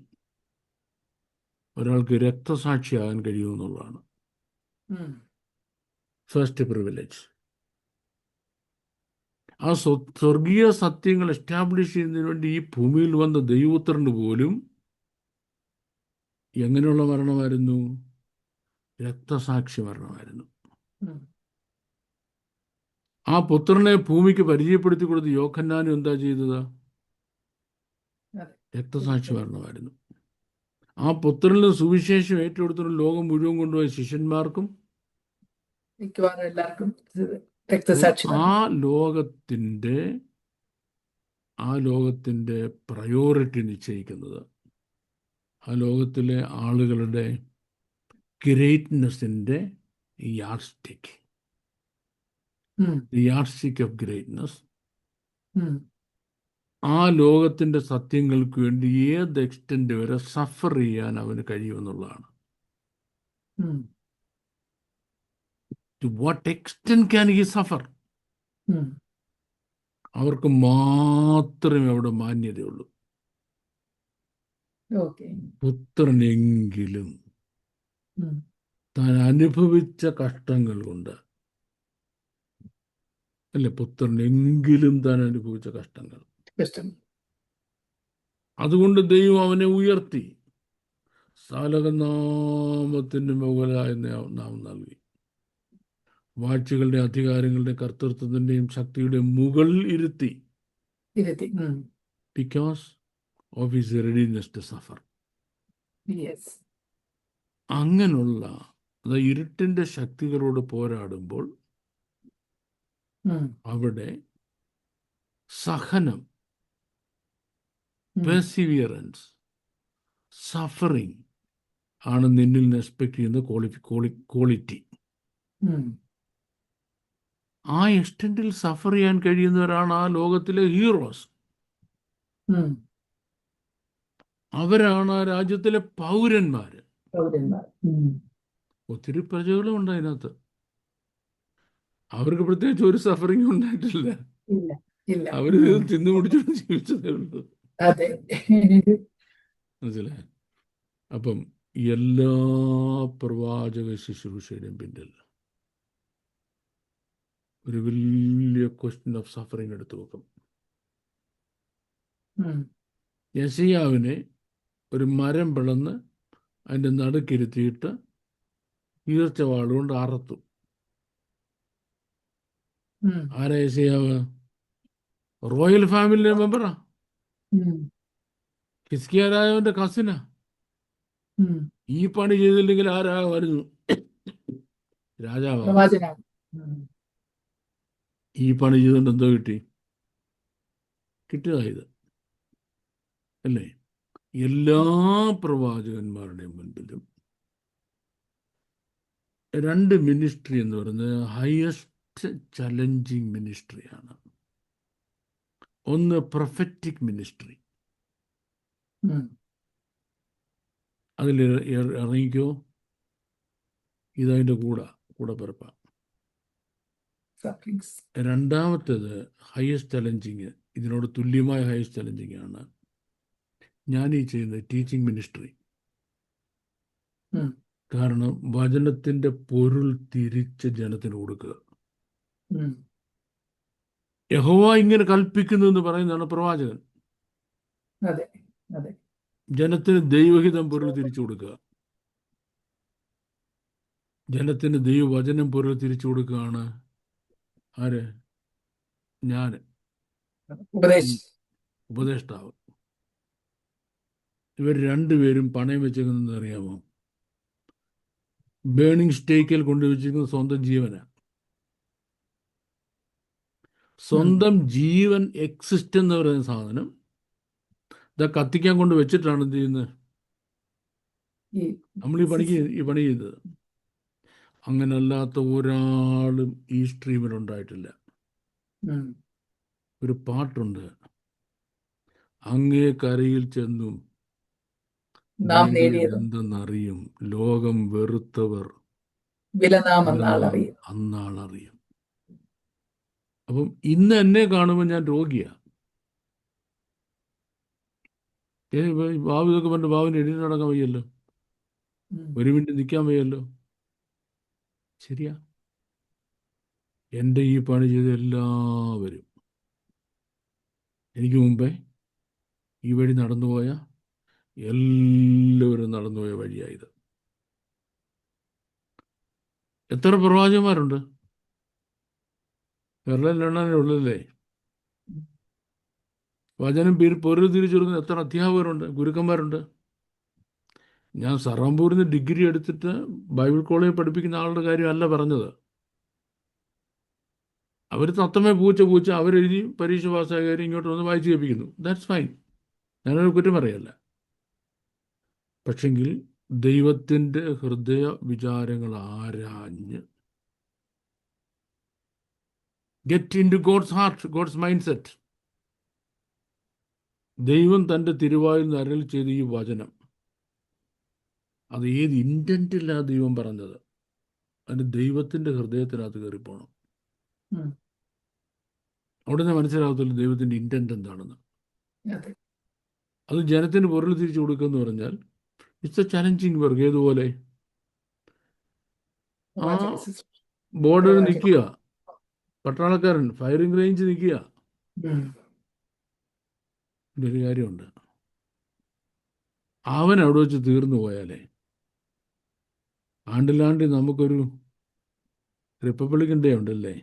ഒരാൾക്ക് രക്തസാക്ഷിയാകാൻ കഴിയുമെന്നുള്ളതാണ് ഫസ്റ്റ് പ്രിവിലേജ്. ആ സ്വർഗീയ സത്യങ്ങൾ എസ്റ്റാബ്ലിഷ് ചെയ്യുന്നതിന് വേണ്ടി ഈ ഭൂമിയിൽ വന്ന ദൈവപുത്രന് പോലും എങ്ങനെയുള്ള മരണമായിരുന്നു? രക്തസാക്ഷി മരണമായിരുന്നു. ആ പുത്രനെ ഭൂമിക്ക് പരിചയപ്പെടുത്തി കൊടുത്ത് യോഹന്നാനും എന്താ ചെയ്തത്? രക്തസാക്ഷി മരണമായിരുന്നു. ആ പുത്രനിൽ സുവിശേഷം ഏറ്റെടുത്തുള്ള ലോകം മുഴുവൻ കൊണ്ടുപോയ ശിഷ്യന്മാർക്കും ആ ലോകത്തിൻ്റെ പ്രയോറിറ്റി നിശ്ചയിക്കുന്നത്, ആ ലോകത്തിലെ ആളുകളുടെ ഗ്രേറ്റ്നെസ്സിൻ്റെ യാർഡ്സ്റ്റിക്, the yardstick of greatness ആ ലോകത്തിൻ്റെ സത്യങ്ങൾക്ക് വേണ്ടി ഏത് എക്സ്റ്റെൻറ്റ് വരെ സഫർ ചെയ്യാൻ അവന് കഴിയുമെന്നുള്ളതാണ്. ഉം. To what extent can he suffer? ഉം. അവർക്ക് മാത്രമേ അവിടെ മാന്യതയുള്ളൂ. ഓക്കെ. പുത്രനെങ്കിലും ഉം. താൻ അനുഭവിച്ച കഷ്ടങ്ങൾ കൊണ്ട്, അല്ലെ, പുത്രനെങ്കിലും താൻ അനുഭവിച്ച കഷ്ടങ്ങൾ, കഷ്ടം. അതുകൊണ്ട് ദൈവം അവനെ ഉയർത്തി സാലകനാമത്തിന് മുകളിലായ നാമം നൽകി. വാഴ്ചകളുടെ, അധികാരങ്ങളുടെ, കർത്തൃത്വത്തിൻ്റെയും ശക്തിയുടെ മുകളിൽ ഇരുത്തി. ഇരുത്തി. Because of his readiness to suffer. Yes. അങ്ങനെയുള്ള ഇരുട്ടിൻ്റെ ശക്തികളോട് പോരാടുമ്പോൾ അവിടെ സഹനം, പെർസിവിയറൻസ്, സഫറിങ് ആണ് നിന്നിൽ നിന്ന് എക്സ്പെക്ട് ചെയ്യുന്ന ക്വാളിറ്റി. ആ എക്സ്റ്റെൻറ്റിൽ സഫർ ചെയ്യാൻ കഴിയുന്നവരാണ് ആ ലോകത്തിലെ ഹീറോസ്. അവരാണ് ആ രാജ്യത്തിലെ പൗരന്മാര്. ഒത്തിരി പ്രജകളും ഉണ്ട് അതിനകത്ത്. അവർക്ക് പ്രത്യേകിച്ച് ഒരു സഫറിങ് ഉണ്ടായിട്ടില്ല. അവര് തിന്നു കുടിച്ചോണ്ട് ജീവിച്ചതേ ഉള്ളൂ. മനസ്സിലായി? അപ്പം എല്ലാ പ്രവാചക ശുശ്രൂഷയുടെയും പിന്നിൽ ഒരു വലിയ ക്വസ്റ്റ്യൻ ഓഫ് സഫറിങ് എടുത്തു വെക്കും. യെശയ്യാവിനെ ഒരു മരം പിളന്ന് അതിൻ്റെ നടുക്കിരുത്തിയിട്ട് ഈർച്ചവാളുകൊണ്ട് അറുത്തു. ആരാ യെശയ്യാവ്? Royal family മെമ്പറാ. ഹിസ്കിയ രാജാവിന്റെ കസിനാ. ഈ പണി ചെയ്തില്ലെങ്കിൽ ആരാ വരുന്നു? രാജാവാ. ഈ പണി ചെയ്തുകൊണ്ട് എന്തോ കിട്ടിയതായത് അല്ലേ? എല്ലാ പ്രവാചകന്മാരുടെയും മുൻപിലും രണ്ട് മിനിസ്ട്രി എന്ന് പറയുന്നത് ഹയസ്റ്റ് ചലഞ്ചിങ് മിനിസ്ട്രിയാണ്. ഒന്ന് പ്രൊഫറ്റിക് മിനിസ്ട്രി, അതിൽ ഇറങ്ങിക്കോ, ഇതതിൻ്റെ കൂടെ പിറപ്പ. രണ്ടാമത്തേത് ഹയസ്റ്റ് ചലഞ്ചിങ്, ഇതിനോട് തുല്യമായ ഹയസ്റ്റ് ചലഞ്ചിങ് ആണ് ഞാൻ ഈ ചെയ്യുന്നത് ടീച്ചിങ് മിനിസ്ട്രി. കാരണം വചനത്തിൻ്റെ പൊരുൾ തിരിച്ച് ജനത്തിന് കൊടുക്കുക. യഹോവ ഇങ്ങനെ കൽപ്പിക്കുന്നു എന്ന് പറയുന്നതാണ് പ്രവാചകൻ. ജനത്തിന് ദൈവഹിതം പൊരുൾ തിരിച്ചു കൊടുക്കുക. ജനത്തിന് ദൈവവചനം പൊരുൾ തിരിച്ചു കൊടുക്കുകയാണ് ആര്? ഞാൻ, ഉപദേഷ്ടാവ്. ഇവർ രണ്ടുപേരും പണയം വെച്ചേക്കുന്നത് അറിയാമോ? ബേണിംഗ് സ്റ്റേക്കിൽ കൊണ്ടുവച്ചിരിക്കുന്നത് സ്വന്തം ജീവനാണ്. സ്വന്തം ജീവൻ, എക്സിസ്റ്റ് എന്ന് പറയുന്ന സാധനം ഇതാ കത്തിക്കാൻ കൊണ്ട് വെച്ചിട്ടാണ് എന്ത് ചെയ്യുന്നത്? നമ്മൾ ഈ പണി ചെയ്തത്. അങ്ങനല്ലാത്ത ഒരാളും ഈ സ്ട്രീമിലുണ്ടായിട്ടില്ല. ഒരു പാട്ടുണ്ട്, അങ്ങേ കരയിൽ ചെന്നും എന്തെന്നറിയും, ലോകം വെറുത്തവർ അന്നാളറിയും. അപ്പം ഇന്ന് എന്നെ കാണുമ്പോൾ ഞാൻ രോഗിയാ. ബാബു ഇതൊക്കെ പറഞ്ഞ് ബാബുവിന് എഴുതി നടക്കാൻ വയ്യല്ലോ, ഒരു മിനിറ്റ് നിൽക്കാൻ വയ്യല്ലോ. ശരിയാ. എൻ്റെ ഈ പണി ചെയ്ത എല്ലാവരും എനിക്ക് മുമ്പേ ഈ വഴി നടന്നുപോയ എല്ലാവരും നടന്നുപോയ വഴിയായത്. എത്ര പ്രവാചകന്മാരുണ്ട്? കേരളത്തിലെണ്ണാനേ ഉള്ളല്ലേ. വചനം പൊരുൾ തിരിച്ചു കൊടുക്കുന്ന എത്ര അധ്യാപകരുണ്ട്, ഗുരുക്കന്മാരുണ്ട്. ഞാൻ സറാംപൂരിൽ നിന്ന് ഡിഗ്രി എടുത്തിട്ട് ബൈബിൾ കോളേജിൽ പഠിപ്പിക്കുന്ന ആളുടെ കാര്യമല്ല പറഞ്ഞത്. അവർ തത്തമേ പൂച്ച അവരെഴുതി പരീക്ഷ പാസ്സായ കാര്യം ഇങ്ങോട്ട് വന്ന് വായിച്ച് കേൾപ്പിക്കുന്നു. ദാറ്റ്സ് ഫൈൻ, ഞാനൊരു കുറ്റം പറയല്ല. പക്ഷെങ്കിൽ ദൈവത്തിൻ്റെ ഹൃദയ വിചാരങ്ങൾ ആരാഞ്ഞ് get into God's heart, God's mindset. ദൈവം തൻ്റെ തിരുവായിൽ നിന്ന് അരുളി ചെയ്ത ഈ വചനം, അത് ഏത് ഇൻറ്റൻറ്റിലാണ് ദൈവം പറഞ്ഞത്, അതിന് ദൈവത്തിൻ്റെ ഹൃദയത്തിനകത്ത് കയറിപ്പോണം. ഉം. അവിടെ നിന്ന് മനസ്സിലാകത്തില്ല ദൈവത്തിൻ്റെ ഇൻറ്റൻറ്റ് എന്താണെന്ന്. അതെ. അത് ജനത്തിന് പൊരുൾ തിരിച്ചു കൊടുക്കുക എന്ന് പറഞ്ഞാൽ ഇറ്റ്സ് എ ചലഞ്ചിങ് വർക്ക്. ഏതുപോലെ ആ പ്രവാചക ശുശ്രൂഷ. ബോർഡറിൽ പ്രവാചക. നിൽക്കുക, പട്ടാളക്കാരൻ ഫയറിംഗ് റേഞ്ച് നിൽക്കുക. ഉം. ഒരു കാര്യമുണ്ട്, അവൻ അവിടെ വെച്ച് തീർന്നു പോയാലേ ആണ്ടിലാണ്ടി നമുക്കൊരു റിപ്പബ്ലിക്കൻ ഡേ ഉണ്ടല്ലേ,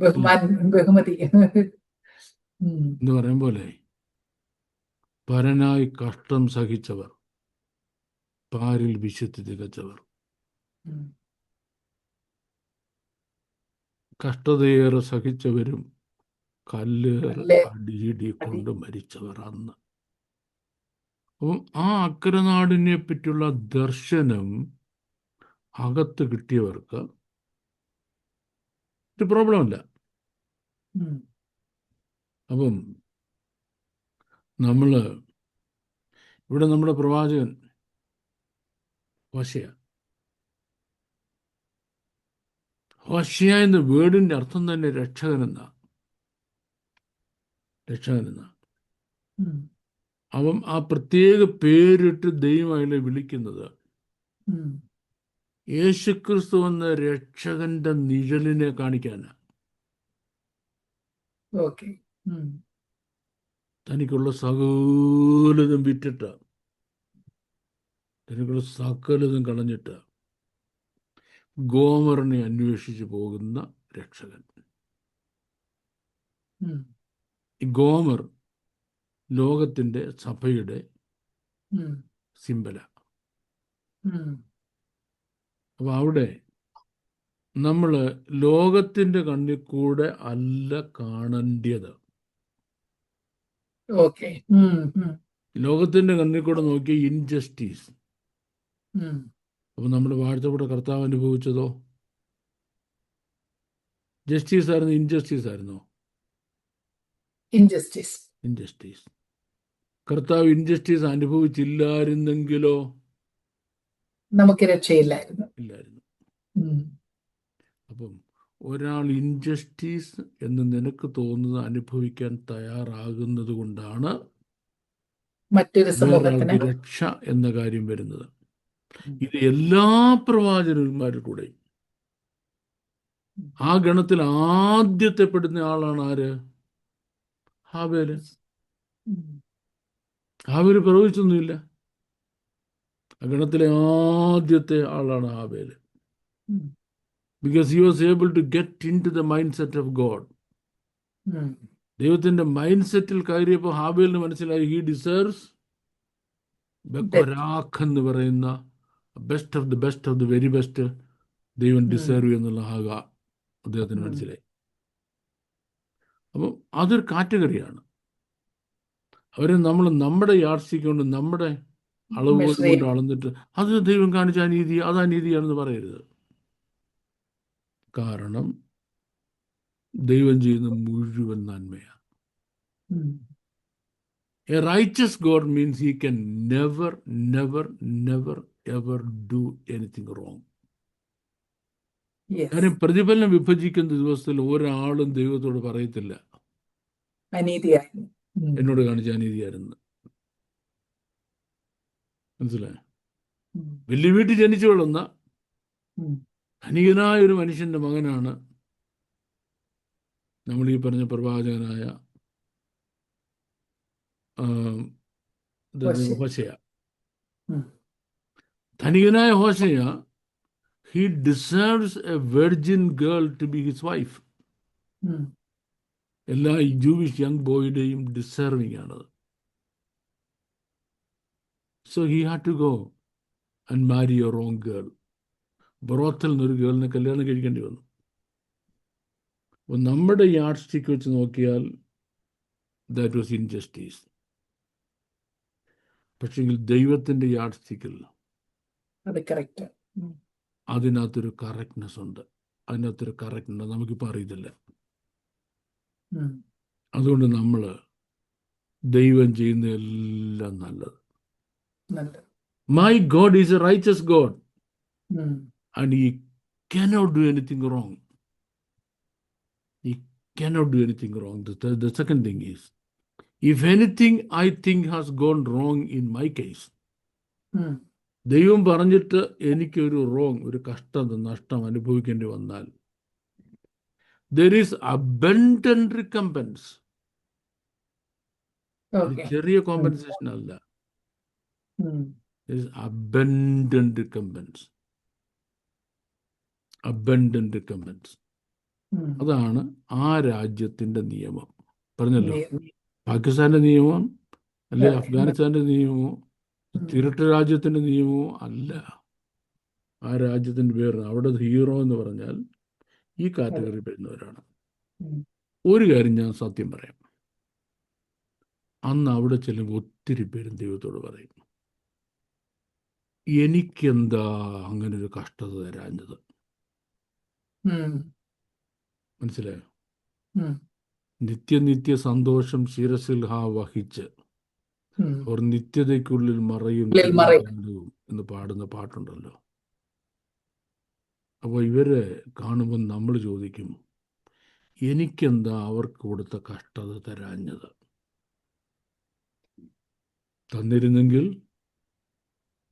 ബഹുമതി. ഉം. എന്ന് പറയും പോലെ പരനായി കഷ്ടം സഹിച്ചവർ, പാരിൽ വിശുദ്ധി തികച്ചവർ, ഉം. കഷ്ടതയേറെ സഹിച്ചവരും കല്ലേറ് കല്ല് അടിയിടി അടി. കൊണ്ട് മരിച്ചവർ അന്ന്. അപ്പം ആ അക്കരനാടിനെ പറ്റിയുള്ള ദർശനം അകത്ത് കിട്ടിയവർക്ക് ഒരു പ്രോബ്ലമില്ല. ഉം. അപ്പം നമ്മൾ ഇവിടെ നമ്മുടെ പ്രവാചകൻ ഹോശയ, ഹോശയ എന്ന വേർഡിൻ്റെ അർത്ഥം തന്നെ രക്ഷകനെന്ന. ഉം. അവൻ ആ പ്രത്യേക പേരിട്ട് ദൈവം അയാളെ വിളിക്കുന്നത് ഉം. യേശുക്രിസ്തു എന്ന രക്ഷകന്റെ നിഴലിനെ കാണിക്കാനാണ്. ഓക്കെ. ഉം. തനിക്കുള്ള സകലതും വിറ്റിട്ട്, തനിക്കുള്ള സകലതും കളഞ്ഞിട്ട് ഗോമറിനെ അന്വേഷിച്ച് പോകുന്ന രക്ഷകൻ. ഉം. ഈ ഗോമർ ലോകത്തിൻ്റെ സഭയുടെ ഉം. സിമ്പല. ഉം. അപ്പോൾ അവിടെ നമ്മൾ ലോകത്തിൻ്റെ കണ്ണിൽ കൂടെ അല്ല കാണേണ്ടത്. ഓക്കെ. ഉം. ഉം. ലോകത്തിൻ്റെ കണ്ണിൽ കൂടെ നോക്കിയ ഇൻജസ്റ്റിസ്. ഉം. അപ്പോൾ നമ്മുടെ വാഴ്ത്തപ്പെട്ട കർത്താവ് അനുഭവിച്ചതോ ജസ്റ്റിസ് ആയിരുന്നു, ഇൻജസ്റ്റിസ് ആയിരുന്നോ? ഇൻജസ്റ്റിസ്. ഇൻജസ്റ്റിസ്. കർത്താവ് ഇൻജസ്റ്റിസ് അനുഭവിച്ചില്ലായിരുന്നെങ്കിലോ നമുക്ക് രക്ഷയില്ലായിരുന്നു. ഇല്ലായിരുന്നു. ഉം. അപ്പം ഒരാൾ ഇൻജസ്റ്റിസ് എന്ന് നിനക്ക് തോന്നുന്നത് അനുഭവിക്കാൻ തയ്യാറാകുന്നത് കൊണ്ടാണ് മറ്റൊരു സമൂഹത്തിന് വേറൊരാൾക്ക് രക്ഷ എന്ന കാര്യം വരുന്നത്. ഇത് എല്ലാ പ്രവാചകന്മാരിൽ കൂടെ ആ ഗണത്തിൽ ആദ്യത്തെ പെടുന്ന ആളാണ് ആര്? ഹാബേല്. ഹാബേല് പ്രവചിച്ചൊന്നുമില്ല. ആ ഗണത്തിലെ ആദ്യത്തെ ആളാണ് ഹാബേല്. Because he was able to get into the mindset of God. ദൈവത്തിന്റെ മൈൻഡ് സെറ്റിൽ കയറിയപ്പോൾ ഹാബേലിന് മനസ്സിലായി ഹി ഡിസേർവ്സ് ബെക്കോരാഖ് എന്ന് പറയുന്ന best of the very best ദൈവം ഡിസേർവ് എന്നുള്ള ആക അദ്ദേഹത്തിന് മനസ്സിലായി. അപ്പം അതൊരു കാറ്റഗറിയാണ്. അവരെ നമ്മൾ നമ്മുടെ യാർഡ്സ്റ്റിക്ക് കൊണ്ട് നമ്മുടെ അളവുകൾ കൊണ്ട് അളന്നിട്ട് അത് ദൈവം കാണിച്ച അനീതി, അത് അനീതിയാണെന്ന് പറയരുത്. കാരണം ദൈവം ചെയ്യുന്ന മുഴുവൻ നന്മയാണ്. A righteous God means he can never ever do anything wrong. കാര്യം പ്രതിഫലം വിഭജിക്കുന്ന ദിവസത്തിൽ ഒരാളും ദൈവത്തോട് പറയത്തില്ല അനീതിയായിരുന്നു, എന്നോട് കാണിച്ച അനീതിയായിരുന്നു. മനസ്സിലായോ? വലിയ വീട്ടിൽ ജനിച്ചു കൊള്ളുന്ന ധനികനായ ഒരു മനുഷ്യന്റെ മകനാണ് നമ്മൾ ഈ പറഞ്ഞ പ്രവാചകനായ ഹോശയ. ധനികനായ ഹോശയ, he deserves a virgin girl to be his wife. എല്ലാ ജൂവിഷ് യങ് ബോയുടെയും ഡിസേർവിംഗ് ആണത്. So he had to go and marry a wrong girl. Brothel എന്നൊരു ഗേളിനെ കല്യാണം കഴിക്കേണ്ടി വന്നു. അപ്പോൾ നമ്മുടെ യാർഡ് സ്റ്റിക്ക് വെച്ച് നോക്കിയാൽ ദാറ്റ് വാസ് ഇൻജസ്റ്റിസ്. പക്ഷെങ്കിൽ ദൈവത്തിൻ്റെ യാർഡ് സ്റ്റിക്കിൽ അതിനകത്തൊരു കറക്റ്റ്നെസ് ഉണ്ട്. നമുക്കിപ്പോൾ അറിയത്തില്ല. അതുകൊണ്ട് നമ്മൾ ദൈവം ചെയ്യുന്ന എല്ലാം നല്ലത്. നല്ലത്. My God is A righteous God ഉം. and he cannot do anything wrong. He cannot do anything wrong. The second thing is, if anything I think has gone wrong in my case, ഉം. ദൈവം പറഞ്ഞിട്ട് എനിക്കൊരു wrong, ഒരു കഷ്ടം, നഷ്ടം അനുഭവിക്കേണ്ടി വന്നാൽ, there is abundant recompense. Okay. ചെറിയ കോമ്പൻസേഷൻ അല്ല, ഉം. there is abundant recompense. Abundant recompense. ഉം. അതാണ് ആ രാജ്യത്തിന്റെ നിയമം. പറഞ്ഞല്ലോ, നീ- പാകിസ്ഥാന്റെ നിയമം അല്ലെ, Yeah. അഫ്ഗാനിസ്ഥാന്റെ നിയമമോ ഉം. തിരുട്ട രാജ്യത്തിന്റെ നിയമമോ അല്ല. ആ രാജ്യത്തിന്റെ പേര് അവിടെ ഹീറോ എന്ന് പറഞ്ഞാൽ ഈ കാറ്റഗറി വരുന്നവരാണ്. ഉം. ഒരു കാര്യം ഞാൻ സത്യം പറയാം, അന്ന് അവിടെ ചെല്ലുമ്പോൾ ഒത്തിരി പേരും ദൈവത്തോട് പറയും, എനിക്കെന്താ അങ്ങനെ ഒരു കഷ്ടത തരാഞ്ഞത്. ഉം. മനസ്സിലായോ? ഉം. നിത്യ സന്തോഷം ശിരസിൽ വഹിച്ച് ഉം. അവർ നിത്യതയ്ക്കുള്ളിൽ മറയും ഉള്ളിൽ മറയും. തിരുവചനവും എന്ന് പാടുന്ന പാട്ടുണ്ടല്ലോ. അപ്പോൾ ഇവരെ കാണുമ്പോൾ നമ്മൾ ചോദിക്കും, എനിക്കെന്താ അവർക്ക് കൊടുത്ത കഷ്ടത തരാഞ്ഞത്. തന്നിരുന്നെങ്കിൽ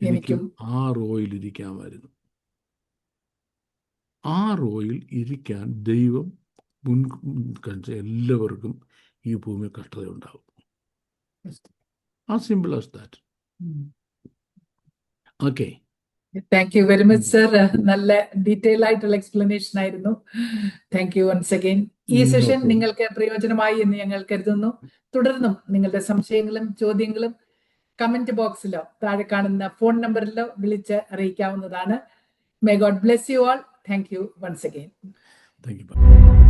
എനിക്കും ആ റോയിൽ ഇരിക്കാമായിരുന്നു. ആ റോയിൽ ഇരിക്കാൻ ദൈവം മുൻകഴിച്ച എല്ലാവർക്കും ഈ ഭൂമി കഷ്ടത ഉണ്ടാവും. As simple as that. Okay. Thank you very much sir. നല്ല ഡീറ്റെയിൽ ആയിട്ടുള്ള എക്സ്പ്ലനേഷൻ ആയിരുന്നു. Thank you once again. ഈ സെഷൻ നിങ്ങൾക്ക് പ്രയോജനമായി എന്ന് ഞങ്ങൾ കരുതുന്നു. തുടർന്നും നിങ്ങളുടെ സംശയങ്ങളും ചോദ്യങ്ങളും കമന്റ് ബോക്സിലോ താഴെ കാണുന്ന ഫോൺ നമ്പറിലോ വിളിച്ച് അറിയിക്കാവുന്നതാണ്. May God bless you all. Thank you once again. Thank you.